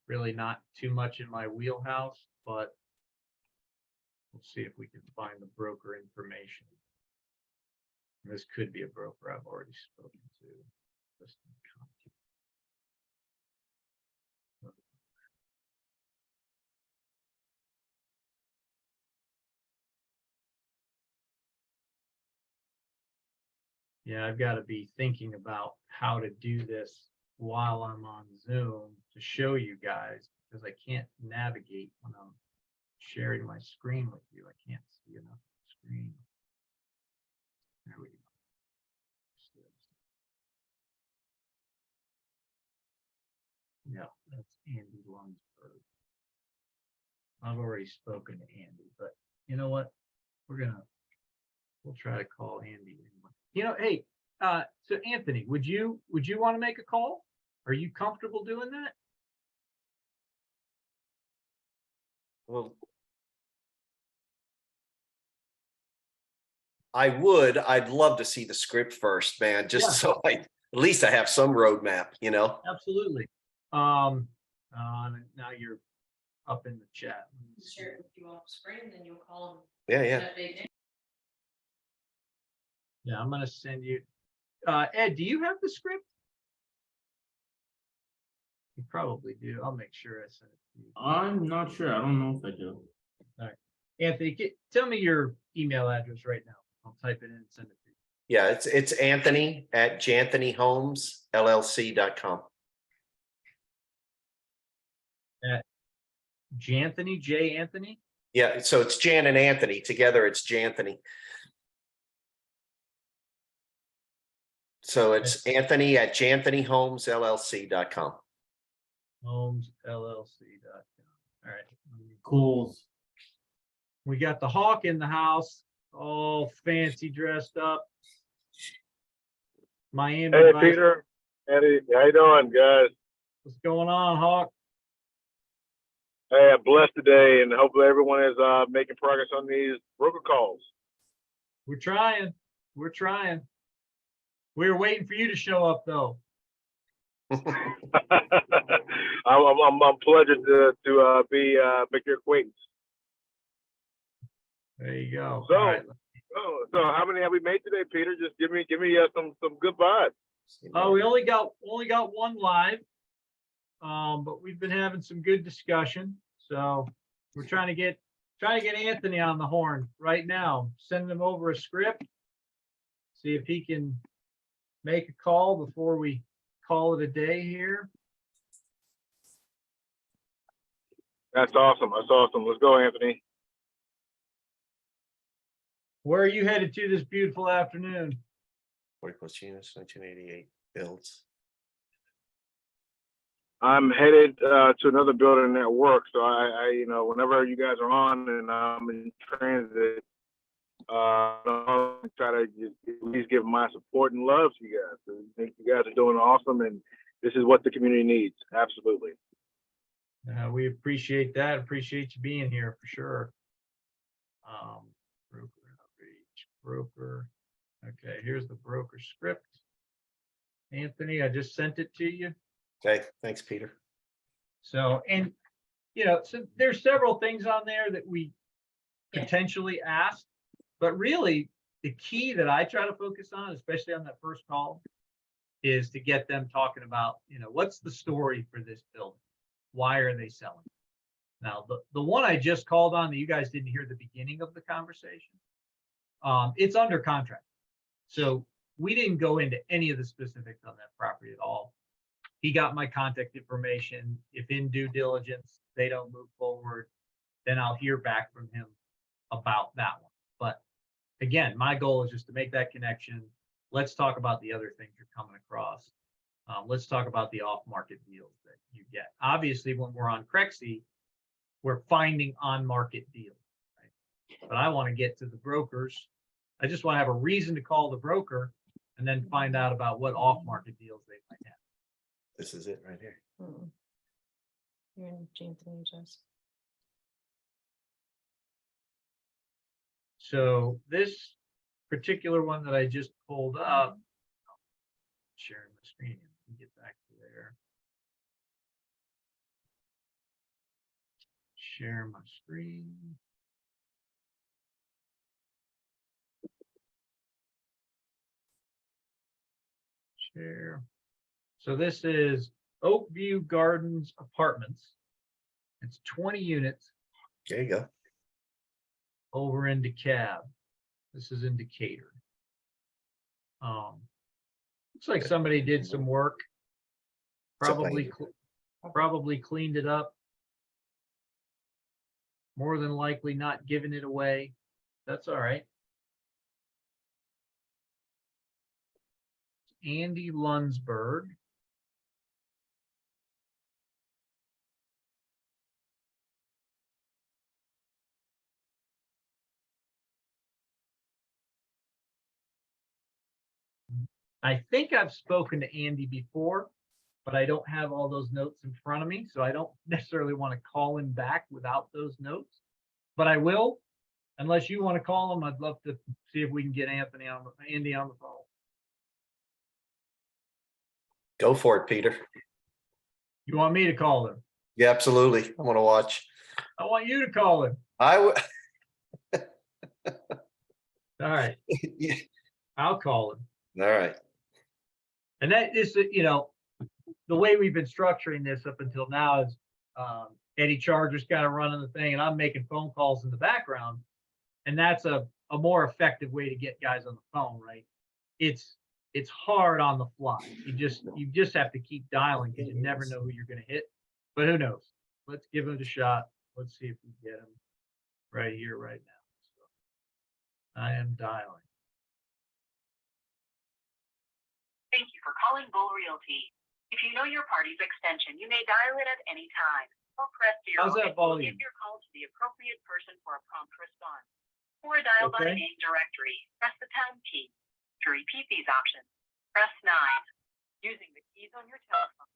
really not too much in my wheelhouse, but we'll see if we can find the broker information. This could be a broker I've already spoken to. Yeah, I've got to be thinking about how to do this while I'm on Zoom to show you guys, because I can't navigate when I'm sharing my screen with you. I can't see enough screen. There we go. Yeah, that's Andy Lunsberg. I've already spoken to Andy, but you know what? We'll try to call Andy. Hey, so Anthony, would you want to make a call? Are you comfortable doing that? Well, I'd love to see the script first, man, just Yeah. so at least I have some roadmap, you know? Absolutely. Now you're up in the chat. Share it with you off screen, then you'll call Yeah, them. yeah. That day. Yeah, I'm gonna send you. Ed, do you have the script? You probably do. I'll make sure I send it to you. I'm not sure. I don't know if I do. Anthony, tell me your email address right now. I'll type it in and send it to you. Yeah, it's Anthony at janthonyhomesllc.com. Janthony, J. Anthony. Yeah, so it's Jan and Anthony together. It's Janthony. So it's Anthony at janthonyhomesllc.com. HomesLLC.com. All right. Cool. We got the hawk in the house, all fancy dressed up. Miami. Hey, Vice. Peter. Eddie, how you doing, guys? What's going on, Hawk? Hey, I'm blessed today, and hopefully everyone is making progress on these broker calls. We're trying. We're trying. We were waiting for you to show up, though. I'm pleasure to make your acquaintance. There you go. So, All right. so how many have we made today, Peter? Just give me some good vibes. Oh, we only got one live, but we've been having some good discussion. So we're trying to get Anthony on the horn right now. Send him over a script. See if he can make a call before we call it a day here. That's awesome. That's awesome. Let's go, Anthony. Where are you headed to this beautiful afternoon? 40 plus units, 1988 builds. I'm headed to another building at work, so I whenever you guys are on and I'm in transit, I'll try to at least give my support and love to you guys. I think you guys are doing awesome, and this is what the community needs. Absolutely. We appreciate that. Appreciate you being here for sure. Broker outreach, broker. Okay, here's the broker script. Anthony, I just sent it to you. Okay, thanks, Peter. So, and so there's several things on there that we potentially asked, but really the key that I try to focus on, especially on that first call, is to get them talking about, what's the story for this building? Why are they selling? Now, the one I just called on that you guys didn't hear the beginning of the conversation, it's under contract. So we didn't go into any of the specifics on that property at all. He got my contact information. If in due diligence, they don't move forward, then I'll hear back from him about that one. But again, my goal is just to make that connection. Let's talk about the other things you're coming across. Let's talk about the off-market deals that you get. Obviously, when we're on Crexy, we're finding on-market deals, right? But I want to get to the brokers. I just want to have a reason to call the broker and then find out about what off-market deals they might have. This is it right here. You're in Janthony just. So this particular one that I just pulled up, sharing the screen, get back to there. Share my screen. Share. So this is Oakview Gardens Apartments. It's 20 units There you go. over in DeKalb. This is in Decatur. Looks like somebody did some work. Except Probably, probably cleaned it up. More than likely not giving it away. That's all right. Andy Lunsberg. I think I've spoken to Andy before, but I don't have all those notes in front of me, so I don't necessarily want to call him back without those notes. But I will, unless you want to call him. I'd love to see if we can get Andy on the phone. Go for it, Peter. You want me to call him? Yeah, absolutely. I want to watch. I want you to call him. I would. All right, Yeah. I'll call him. All right. And that is, you know, the way we've been structuring this up until now is Eddy Charger's kind of running the thing and I'm making phone calls in the background. And that's a more effective way to get guys on the phone, right? It's hard on the fly. You just have to keep dialing because you never know who you're going to hit. But who knows? Let's give it a shot. Let's see if we get him right here, right now. So I am dialing. Thank you for calling Bull Realty. If you know your party's extension, you may dial it at any time or press 0 How's that and we'll volume? give your call to the appropriate person for a prompt response. For a dial by Okay. name directory, press the pound key. To repeat these options, press 9. Using the keys on your telephone.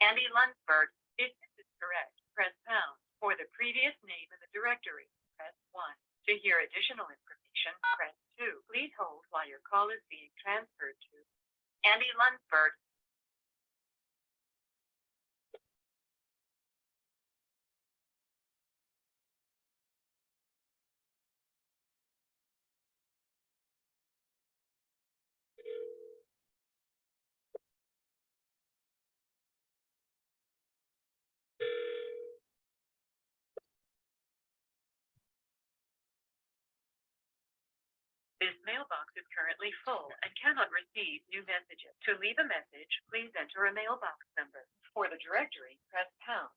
Andy Lunsberg, if this is correct, press pound. For the previous name in the directory, press 1. To hear additional information, press 2. Please hold while your call is being transferred to Andy Lunsberg. This mailbox is currently full and cannot receive new messages. To leave a message, please enter a mailbox number. For the directory, press pound.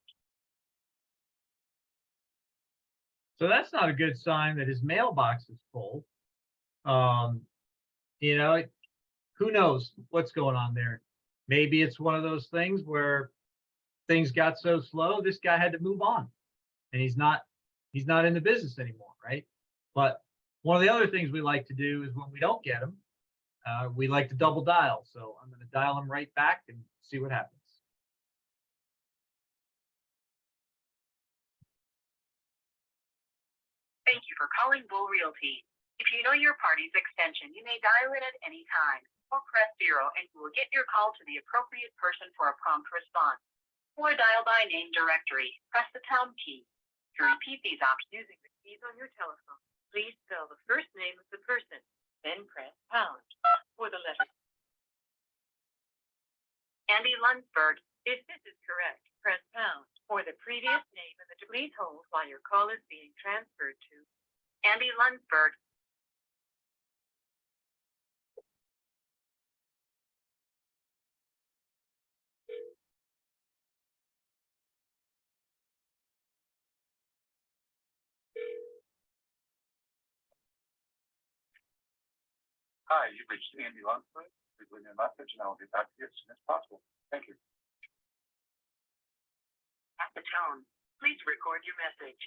So that's not a good sign that his mailbox is full. You know, who knows what's going on there? Maybe it's one of those things where things got so slow, this guy had to move on, and he's not in the business anymore, right? But one of the other things we like to do is when we don't get him, we like to double dial. So I'm going to dial him right back and see what happens. Thank you for calling Bull Realty. If you know your party's extension, you may dial it at any time or press 0 and you will get your call to the appropriate person for a prompt response. For a dial by name directory, press the pound key. To repeat these options using the keys on your telephone, please spell the first name of the person, then press pound. For the letter Andy Lunsberg, if this is correct, press pound. For the previous name and please hold while your call is being transferred to Andy Lunsberg. Hi, you've reached Andy Lunsford. Please leave me a message and I will get back to you as soon as possible. Thank you. At the tone, please record your message.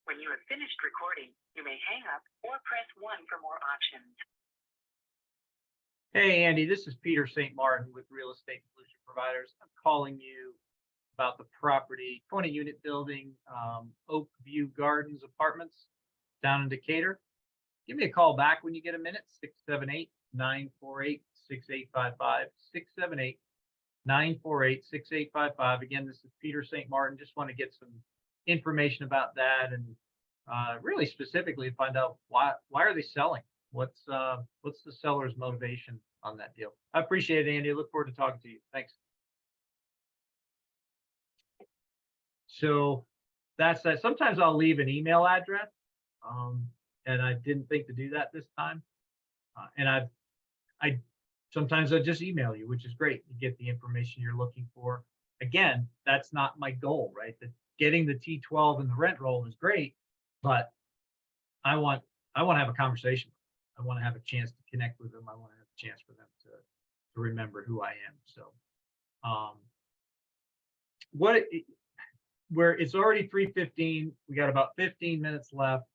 When you have finished recording, you may hang up or press 1 for more options. Hey, Andy, this is Peter St. Martin with Real Estate Solution Providers. I'm calling you about the property, 20-unit building, Oak View Gardens Apartments down in Decatur. Give me a call back when you get a minute, 678-948-6855, 678-948-6855. Again, this is Peter St. Martin. Just want to get some information about that and really specifically find out why are they selling? What's the seller's motivation on that deal? I appreciate it, Andy. I look forward to talking to you. Thanks. So that's that. Sometimes I'll leave an email address. and I didn't think to do that this time. And I sometimes I just email you, which is great. You get the information you're looking for. Again, that's not my goal, right? Getting the T12 and the rent roll is great, but I want to have a conversation. I want to have a chance to connect with them. I want to have a chance for them to remember who I am. So, where it's already 3:15, we got about 15 minutes left.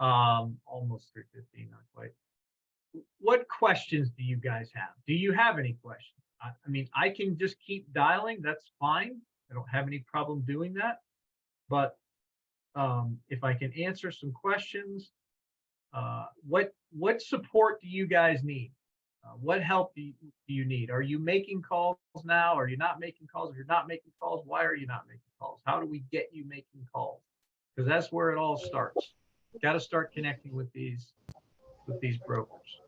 Almost 3:15, not quite. What questions do you guys have? Do you have any questions? I mean, I can just keep dialing. That's fine. I don't have any problem doing that. But if I can answer some questions, what support do you guys need? What help do you need? Are you making calls now? Are you not making calls? If you're not making calls, why are you not making calls? How do we get you making calls? Because that's where it all starts. Got to start connecting with these brokers.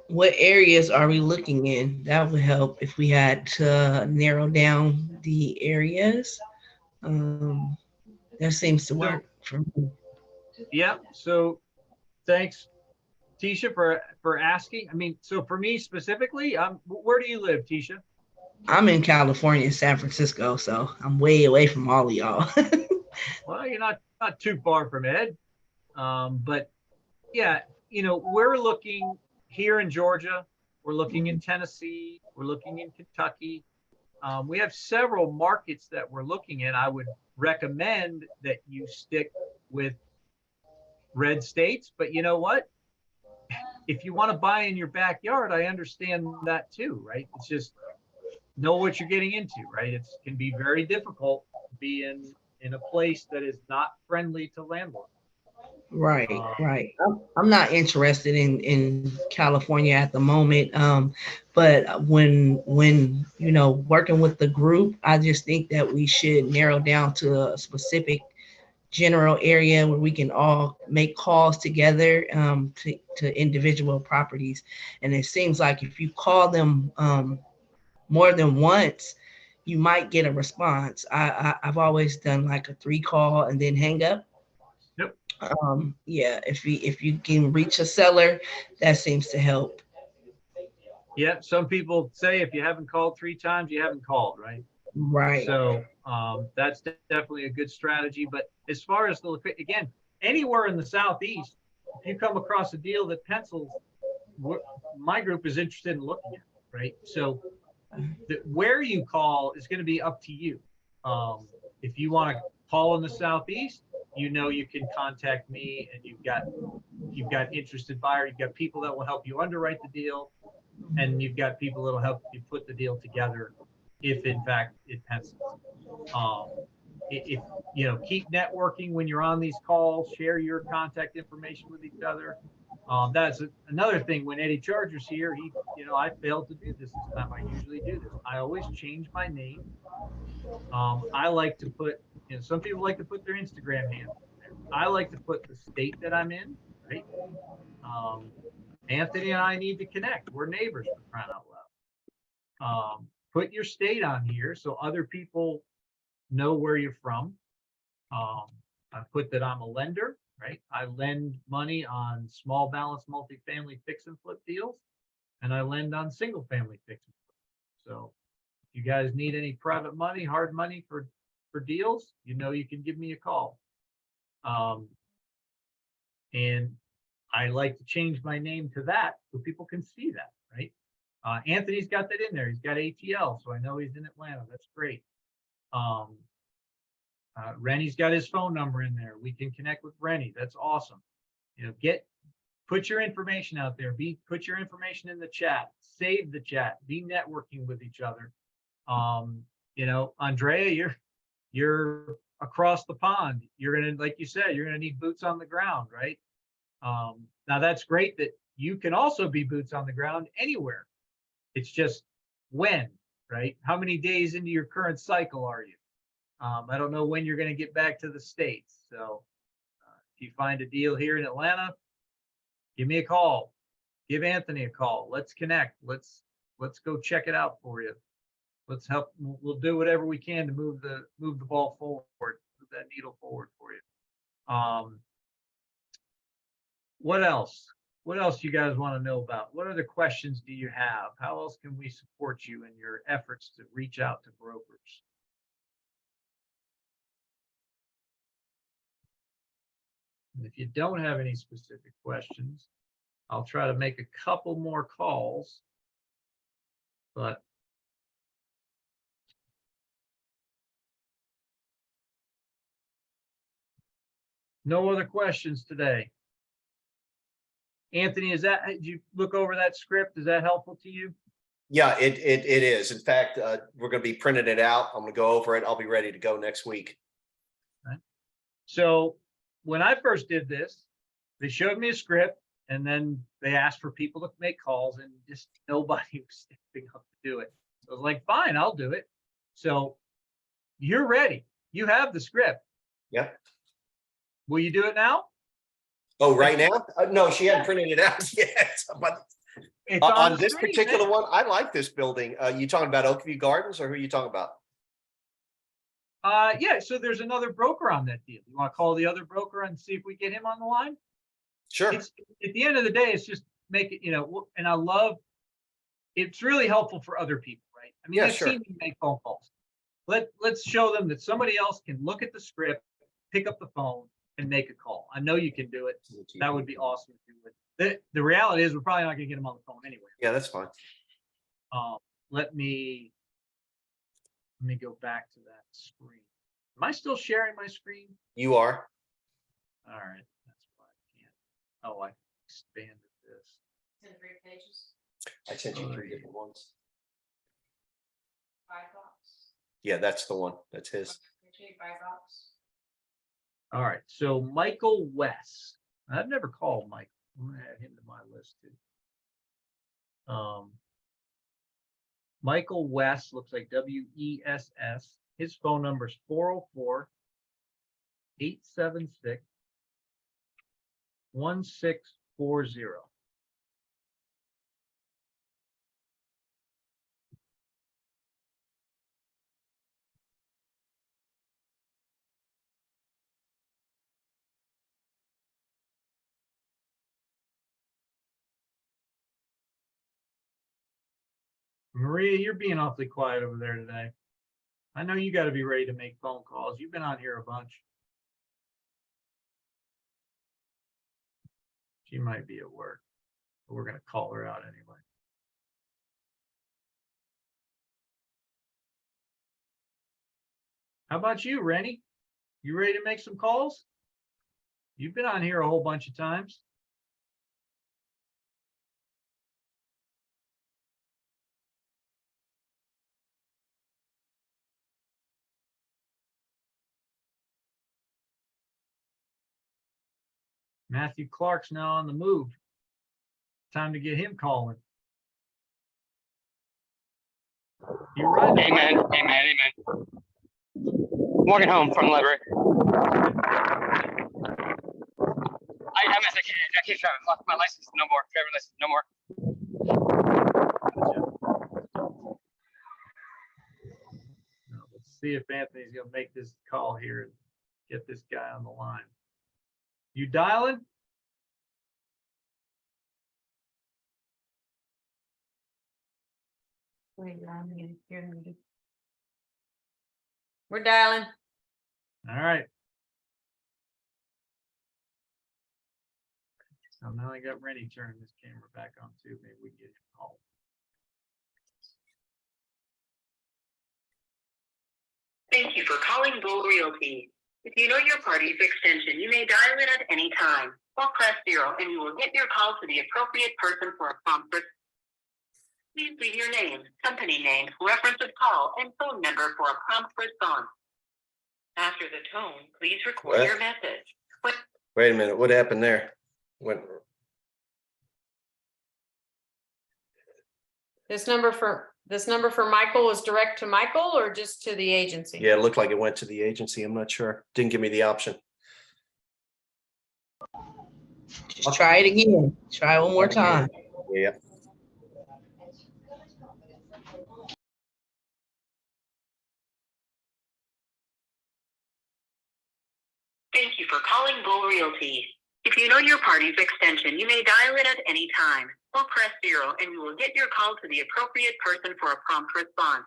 What areas are we looking in? That would help if we had to narrow down the areas. That seems to work for me. Yeah. So thanks, Tisha, for asking. I mean, so for me specifically, where do you live, Tisha? I'm in California, San Francisco, so I'm way away from all of y'all. Well, you're not too far from Ed. But yeah, we're looking here in Georgia, we're looking in Tennessee, we're looking in Kentucky. We have several markets that we're looking in. I would recommend that you stick with red states, but you know what? If you want to buy in your backyard, I understand that too, right? It's just know what you're getting into, right? It can be very difficult to be in a place that is not friendly to landlords. Right. I'm not interested in California at the moment. But when working with the group, I just think that we should narrow down to a specific general area where we can all make calls together to individual properties. And it seems like if you call them more than once, you might get a response. I've always done like a 3 call and then hang up. Yep. Yeah, if you can reach a seller, that seems to help. Yeah, some people say if you haven't called 3 times, you haven't called, right? Right. So that's definitely a good strategy. But as far as again, anywhere in the Southeast, if you come across a deal that pencils, my group is interested in looking at it, right? So where you call is going to be up to you. If you want to call in the Southeast, you can contact me, and you've got interested buyer, you've got people that will help you underwrite the deal, and you've got people that will help you put the deal together if in fact it pencils. If keep networking when you're on these calls, share your contact information with each other. That's another thing. When Eddy Charger's here, I failed to do this time. I usually do this. I always change my name. I like to put, some people like to put their Instagram handle there. I like to put the state that I'm in, right? Anthony and I need to connect. We're neighbors, for crying out loud. Put your state on here so other people know where you're from. I put that I'm a lender, right? I lend money on small balance multifamily fix and flip deals, and I lend on single family fix and flip. So if you guys need any private money, hard money for deals, you can give me a call. And I like to change my name to that so people can see that, right? Anthony's got that in there. He's got ATL, so I know he's in Atlanta. That's great. Rennie's got his phone number in there. We can connect with Rennie. That's awesome. Put your information out there. Put your information in the chat. Save the chat. Be networking with each other. Andrea, you're across the pond. You're gonna, like you said, you're gonna need boots on the ground, right? Now that's great that you can also be boots on the ground anywhere. It's just when, right? How many days into your current cycle are you? I don't know when you're going to get back to the States. So if you find a deal here in Atlanta, give me a call. Give Anthony a call. Let's connect. Let's go check it out for you. Let's help. We'll do whatever we can to move the ball forward, move that needle forward for you. What else? What else you guys want to know about? What other questions do you have? How else can we support you in your efforts to reach out to brokers? And if you don't have any specific questions, I'll try to make a couple more calls, but no other questions today. Anthony, did you look over that script? Is that helpful to you? Yeah, it is. In fact, we're going to be printing it out. I'm going to go over it. I'll be ready to go next week. Right. So when I first did this, they showed me a script and then they asked for people to make calls and just nobody was stepping up to do it. So I was like, fine, I'll do it. So you're ready. You have the script. Yeah. Will you do it now? Oh, right now? No, she hadn't printed it out yet. But It's on the this screen, particular man. one, I like this building. You talking about Oakview Gardens, or who are you talking about? Yeah, so there's another broker on that deal. You want to call the other broker and see if we get him on the line? Sure. It's at the end of the day, it's just make it, and I love, it's really helpful for other people, right? I mean, Yeah, they've sure. seen me make phone calls. Let's show them that somebody else can look at the script, pick up the phone and make a call. I know you can do it. That would be awesome if you would. The reality is we're probably not gonna get them on the phone anyway. Yeah, that's fine. Let me go back to that screen. Am I still sharing my screen? You are. All right, that's why I can't. Oh, I expanded this. 3 pages, I sent you Oh, 3 yeah. different ones. 5 box. Yeah, that's the one. That's his. 5 box. All right, so Michael West. I've never called Mike. I'm gonna add him to my list too. Michael West looks like WESS. His phone number is 404-876-1640. Maria, you're being awfully quiet over there today. I know you got to be ready to make phone calls. You've been on here a bunch. She might be at work, but we're going to call her out anyway. How about you, Rennie? You ready to make some calls? You've been on here a whole bunch of times. Matthew Clark's now on the move. Time to get him calling. You're right. Amen. Walking home from the library. I can't drive. Lost my license. No more. Driver license. No more. Now, let's see if Anthony's going to make this call here and get this guy on the line. You dialing? Wait, I'm muted. You're muted. We're dialing. All right. So now I got Rennie turning this camera back on too. Maybe we can get him called. Thank you for calling Bull Realty. If you know your party's extension, you may dial it at any time or press 0 and you will get your call to the appropriate person for a prompt response. Please leave your name, company name, reference of call, and phone number for a prompt response. After the tone, please record your message. Wait a minute. What happened there? When This number for Michael was direct to Michael or just to the agency? yeah, it looked like it went to the agency. I'm not sure. Didn't give me the option. Just try it again. Try one more time. Yeah. Thank you for calling Bull Realty. If you know your party's extension, you may dial it at any time or press 0 and you will get your call to the appropriate person for a prompt response.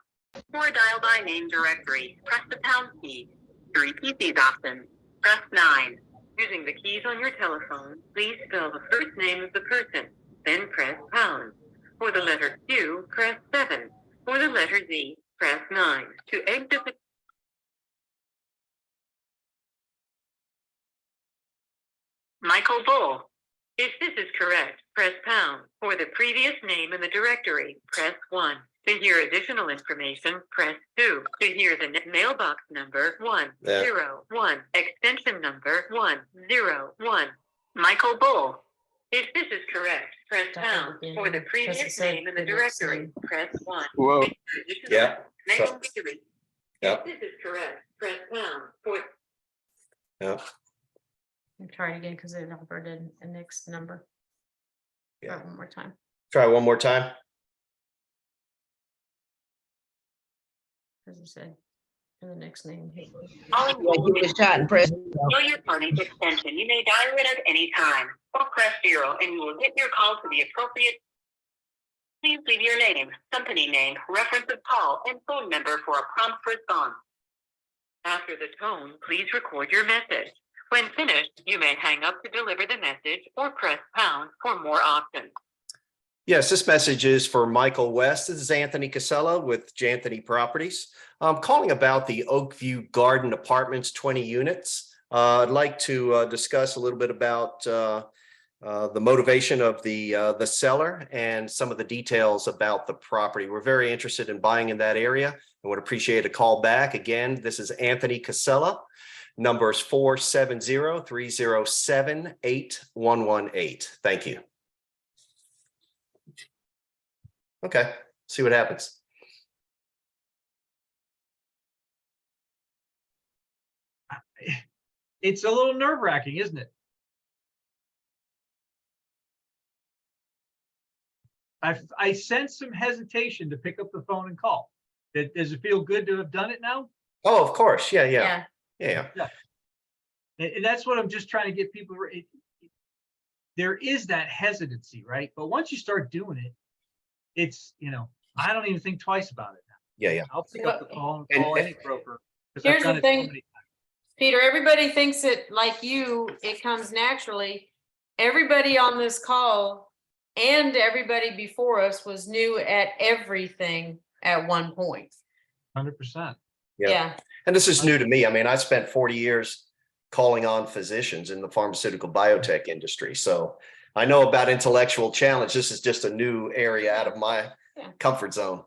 For a dial by name directory, press the pound key. To repeat these options, press 9. Using the keys on your telephone, please spell the first name of the person, then press pound. For the letter Q, press 7. For the letter Z, press 9. To exit the Michael Bull. If this is correct, press pound. For the previous name in the directory, press 1. To hear additional information, press 2. To hear the mailbox number 101, extension number 101. Michael Bull. If this is correct, press pound. For the previous name in the directory, press 1. Whoa. Yeah. If Yep. this is correct, press pound. For Yep. I'm trying again because it offered a next number. Yeah. Try one more time. Try one more time. As I said, and the next name. calling Well, give it a shot and press. know your party's extension, you may dial it at any time or press 0 and you will get your call to the appropriate. Please leave your name, company name, reference of call, and phone number for a prompt response. After the tone, please record your message. When finished, you may hang up to deliver the message or press pound for more options. Yes, this message is for Michael West. This is Anthony Casella with Janthony Properties. I'm calling about the Oakview Garden Apartments 20 units. I'd like to discuss a little bit about the motivation of the seller and some of the details about the property. We're very interested in buying in that area and would appreciate a call back. Again, this is Anthony Casella. Number is 470-307-8118. Thank you. Okay, see what happens. It's a little nerve-wracking, isn't it? I sense some hesitation to pick up the phone and call. Does it feel good to have done it now? Oh, of course. Yeah. And that's what I'm just trying to get people. There is that hesitancy, right? But once you start doing it, it's, I don't even think twice about it now. Yeah. I'll pick up the phone and call any broker. Here's the thing, Peter, everybody thinks it like you, it comes naturally. Everybody on this call and everybody before us was new at everything at one point. 100%. Yeah. And this is new to me. I mean, I spent 40 years calling on physicians in the pharmaceutical biotech industry. So I know about intellectual challenge. This is just a new area out of my comfort zone.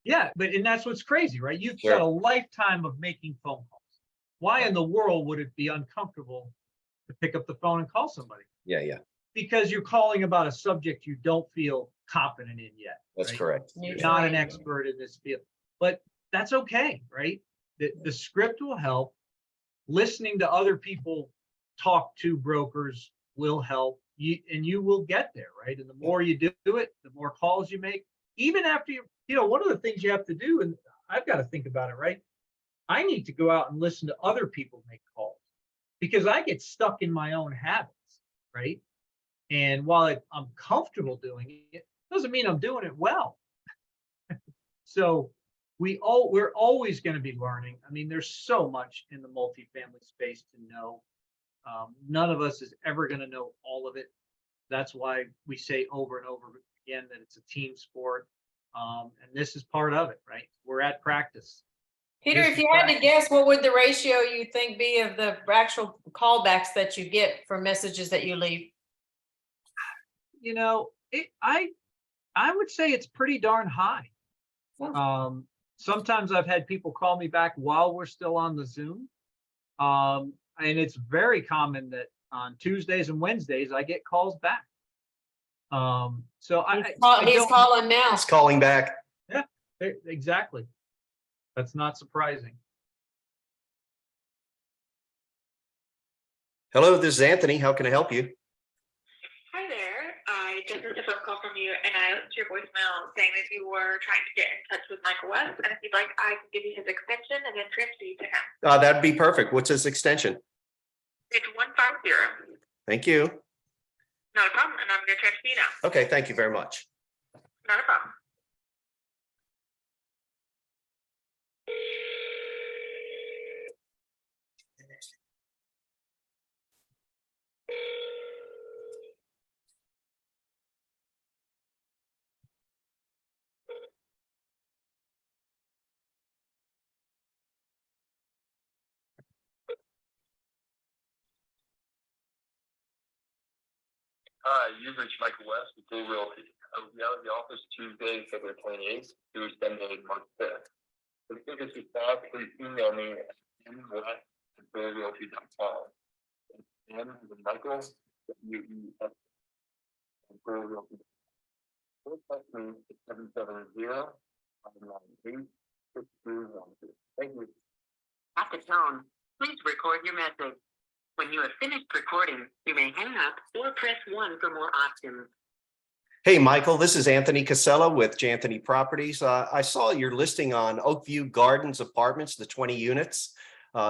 Yeah, and that's what's crazy, right? You've got a lifetime of making phone calls. Why in the world would it be uncomfortable to pick up the phone and call somebody? Yeah. Because you're calling about a subject you don't feel confident in yet. That's right? correct. You're not an expert in this field, but that's okay, right? The script will help. Listening to other people talk to brokers will help you, and you will get there, right? And the more you do it, the more calls you make. Even after one of the things you have to do, and I've got to think about it, right? I need to go out and listen to other people make calls because I get stuck in my own habits, right? And while I'm comfortable doing it, doesn't mean I'm doing it well. So we're always going to be learning. I mean, there's so much in the multifamily space to know. None of us is ever going to know all of it. That's why we say over and over again that it's a team sport. And this is part of it, right? We're at practice. Peter, if you had to guess, what would the ratio you think be of the actual callbacks that you get for messages that you leave? I would say it's pretty darn high. Sometimes I've had people call me back while we're still on the Zoom. And it's very common that on Tuesdays and Wednesdays, I get calls back. So he's calling now. It's calling back. Yeah, exactly. That's not surprising. Hello, this is Anthony. How can I help you? Hi there. I just missed a phone call from you, and I listened to your voicemail saying that you were trying to get in touch with Michael West. And if you'd like, I can give you his extension and then transfer you to him. That'd be perfect. What's his extension? It's 150. Thank you. Not a problem, and I'm gonna transfer you now. Okay, thank you very much. Not a problem. You've reached Michael West with Blue Realty. I will be out of the office Tuesday, February 28th, through Sunday, March 5th. If you think it's response, please email me at mwest@bluerealty.com. And Michael, W-E-S, Blue Realty. Contact me at 770-598-6312. Thank you. At the tone, please record your message. When you have finished recording, you may hang up or press 1 for more options. Hey, Michael, this is Anthony Casella with Janthony Properties. I saw your listing on Oakview Gardens Apartments, the 20 units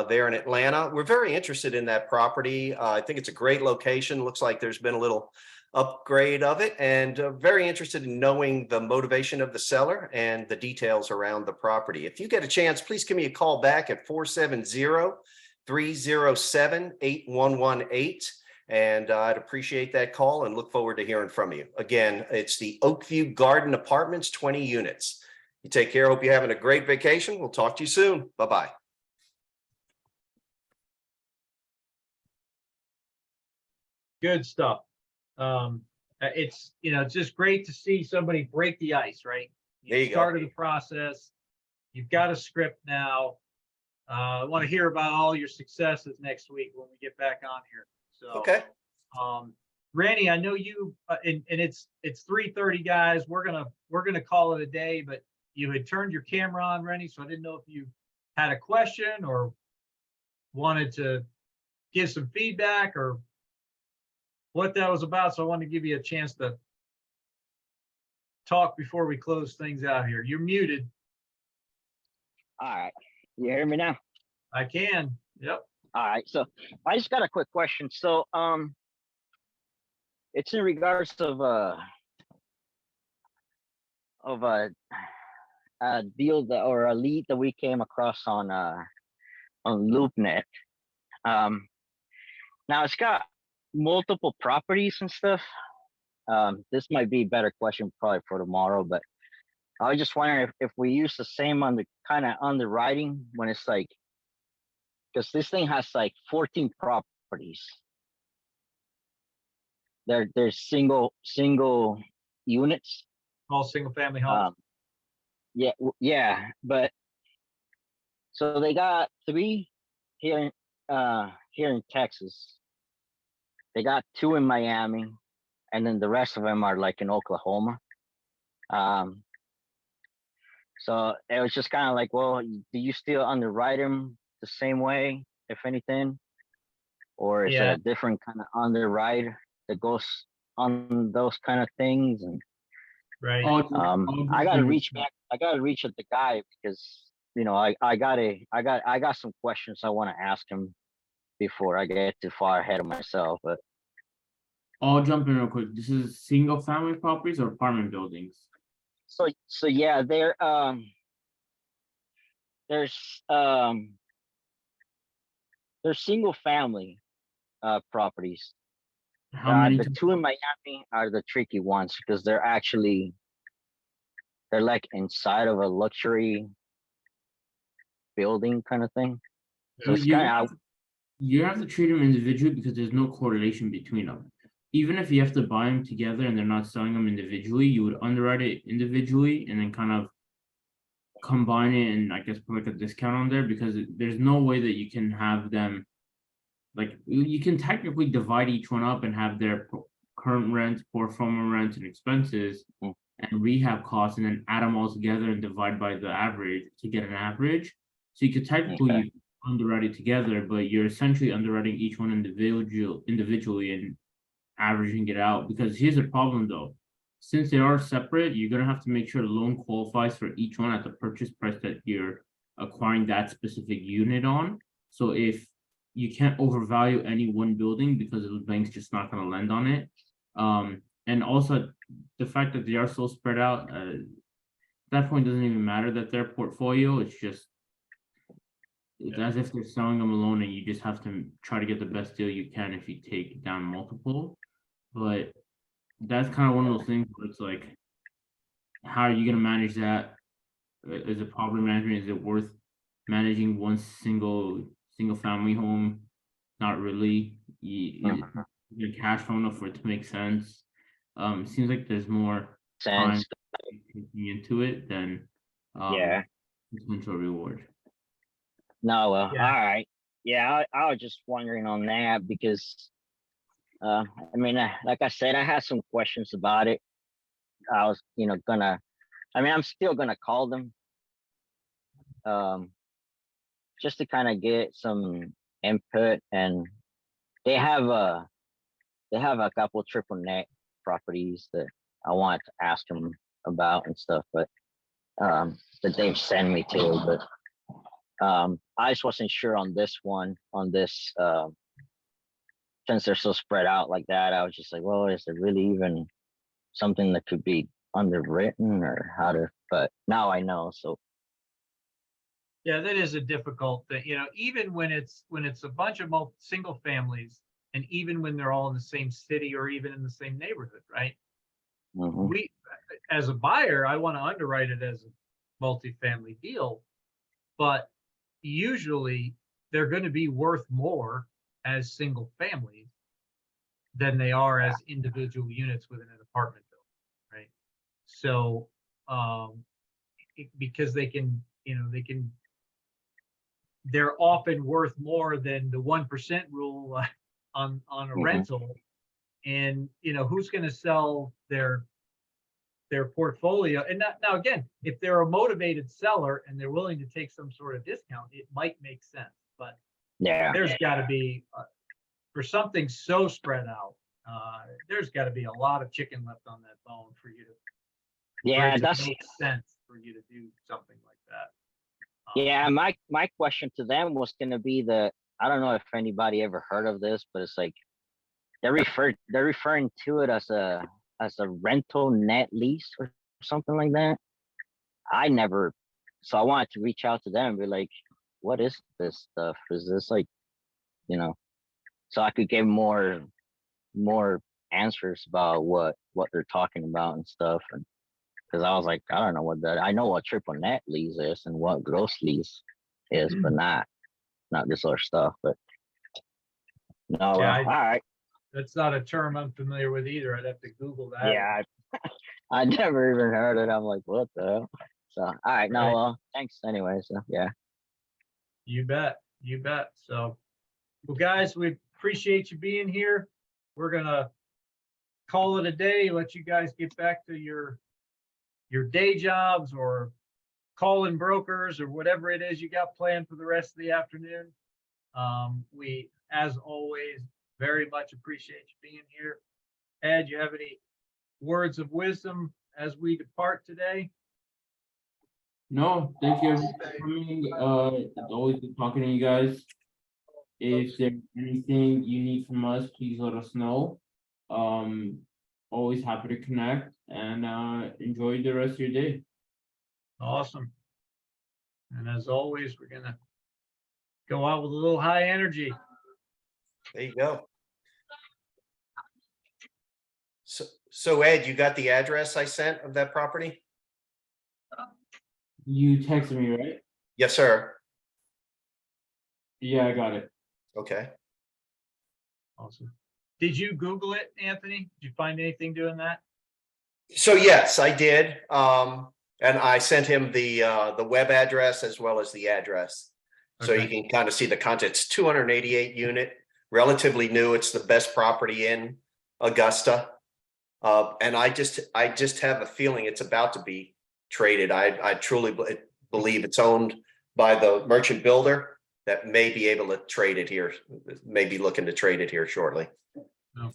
there in Atlanta. We're very interested in that property. I think it's a great location. Looks like there's been a little upgrade of it, and very interested in knowing the motivation of the seller and the details around the property. If you get a chance, please give me a call back at 470-307-8118. And I'd appreciate that call and look forward to hearing from you. Again, it's the Oakview Garden Apartments, 20 units. You take care. Hope you're having a great vacation. We'll talk to you soon. Bye-bye. Good stuff. It's, it's just great to see somebody break the ice, right? There you go. Started the process. You've got a script now. I want to hear about all your successes next week when we get back on here. So, Okay. Randy, I know you, and it's 3:30, guys. We're gonna call it a day, but you had turned your camera on, Randy, so I didn't know if you had a question or wanted to give some feedback or what that was about. So I wanted to give you a chance to talk before we close things out here. You're muted. All right. You hear me now? I can. Yep. All right. So I just got a quick question. So it's in regards of a deal that, or a lead that we came across on LoopNet. Now it's got multiple properties and stuff. This might be a better question probably for tomorrow, but I was just wondering if we use the same kind of underwriting when it's like, because this thing has like 14 properties. They're single units. All single family homes. Yeah, but so they got 3 here in Texas. They got 2 in Miami, and then the rest of them are like in Oklahoma. So it was just kind of like, well, do you still underwrite them the same way, if anything, or is it a different kind of underwrite that goes on those kind of things? And right. I gotta reach back. I gotta reach at the guy because I got some questions I want to ask him before I get too far ahead of myself. But I'll jump in real quick. This is single family properties or apartment buildings? So yeah, there's single family properties. How many? The 2 in Miami are the tricky ones because they're like inside of a luxury building kind of thing. So it's you have to treat them individually because there's no correlation between them. Even if you have to buy them together and they're not selling them individually, you would underwrite it individually and then kind of combine it and I guess put like a discount on there, because there's no way that you can have them, like you can technically divide each one up and have their current rent, pro forma rent, and expenses and rehab costs, and then add them all together and divide by the average to get an average. So you could technically underwrite it together, but you're essentially underwriting each one individually and averaging it out. Because here's the problem though, since they are separate, you're going to have to make sure the loan qualifies for each one at the purchase price that you're acquiring that specific unit on. So if you can't overvalue any one building because the bank's just not going to lend on it. And also the fact that they are so spread out, at that point doesn't even matter that their portfolio. It's just it's as if they're selling them alone, and you just have to try to get the best deal you can if you take down multiple. But that's kind of one of those things where it's like, how are you going to manage that? Is it property management? Is it worth managing one single family home? Not really. You cash flow enough for it to make sense. Seems like there's more time Sense. into it than Yeah. potential reward. No, well, Yeah. all right. Yeah, I was just wondering on that because, I mean, like I said, I had some questions about it. I was, I'm still gonna call them, just to kind of get some input, and they have a couple triple net properties that I wanted to ask them about and stuff, but that they've sent me to, but I just wasn't sure on this one, since they're so spread out like that. I was just like, well, is there really even something that could be underwritten or how to, but now I know. So Yeah, that is a difficult thing, even when it's a bunch of single families, and even when they're all in the same city or even in the same neighborhood, right? mhm. As a buyer, I want to underwrite it as a multifamily deal, but usually they're going to be worth more as single families than they are as individual units within an apartment building, right? So, because they're often worth more than the 1% rule on a Mhm. rental. And who's going to sell their portfolio? And now again, if they're a motivated seller and they're willing to take some sort of discount, it might make sense. But Yeah, there's got to be for something so spread out, there's got to be a lot of chicken left on that bone for you to yeah, to that's make sense for you to do something like that. yeah. My question to them was gonna be I don't know if anybody ever heard of this, but it's like they're referring to it as a rental net lease or something like that. So I wanted to reach out to them and be like, what is this stuff? Is this like, so I could get more answers about what they're talking about and stuff. And because I was like, I don't know I know what triple net lease is and what gross lease is, but not this other stuff. But no, Yeah, all right. That's not a term I'm familiar with either. I'd have to Google that. Yeah, I never even heard it. I'm like, what the hell? So, all right, no, Right. well, thanks anyway. So, yeah. You bet. So, well, guys, we appreciate you being here. We're gonna call it a day. Let you guys get back to your day jobs or calling brokers or whatever it is you got planned for the rest of the afternoon. We, as always, very much appreciate you being here. Ed, you have any words of wisdom as we depart today? No, thank you everyone for coming. It's always good talking to you guys. If there's anything you need from us, please let us know. Always happy to connect, and enjoy the rest of your day. Awesome. And as always, we're gonna go out with a little high energy. There you go. So Ed, you got the address I sent of that property? You texted me, right? Yes, sir. Yeah, I got it. Okay. Awesome. Did you Google it, Anthony? Did you find anything doing that? So yes, I did. And I sent him the web address as well as the address. So you Okay. can kind of see the content. It's 288 unit, relatively new. It's the best property in Augusta. And I just have a feeling it's about to be traded. I truly believe it's owned by the merchant builder that may be able to trade it here, may be looking to trade it here shortly. No.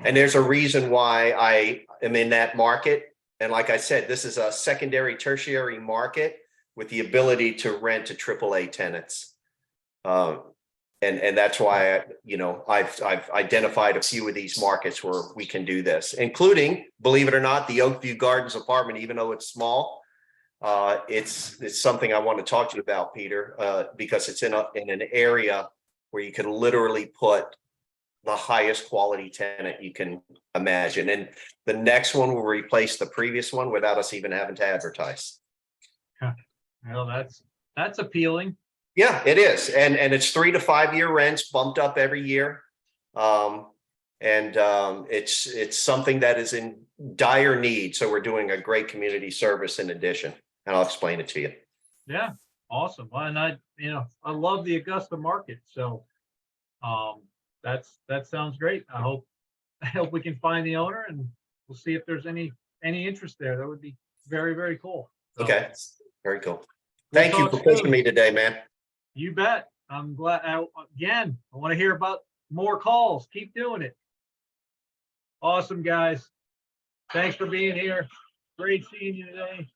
And there's a reason why I am in that market. And like I said, this is a secondary, tertiary market with the ability to rent to AAA tenants. And And that's why, I've identified a few of these markets where we can do this, including, believe it or not, the Oakview Gardens apartment, even though it's small. It's something I want to talk to you about, Peter, because it's in an area where you can literally put the highest quality tenant you can imagine. And the next one will replace the previous one without us even having to advertise. Well, that's appealing. Yeah, it is. And it's 3 to 5 year rents bumped up every year. It's something that is in dire need. So we're doing a great community service in addition, and I'll explain it to you. Yeah, awesome. Well, and I love the Augusta market. So that sounds great. I hope we can find the owner, and we'll see if there's any interest there. That would be very, very cool. So, Okay, very cool. we'll Thank you talk for pushing soon. me today, man. You bet. I'm glad. Again, I want to hear about more calls. Keep doing it. Awesome, guys. Thanks for being here. Great seeing you today.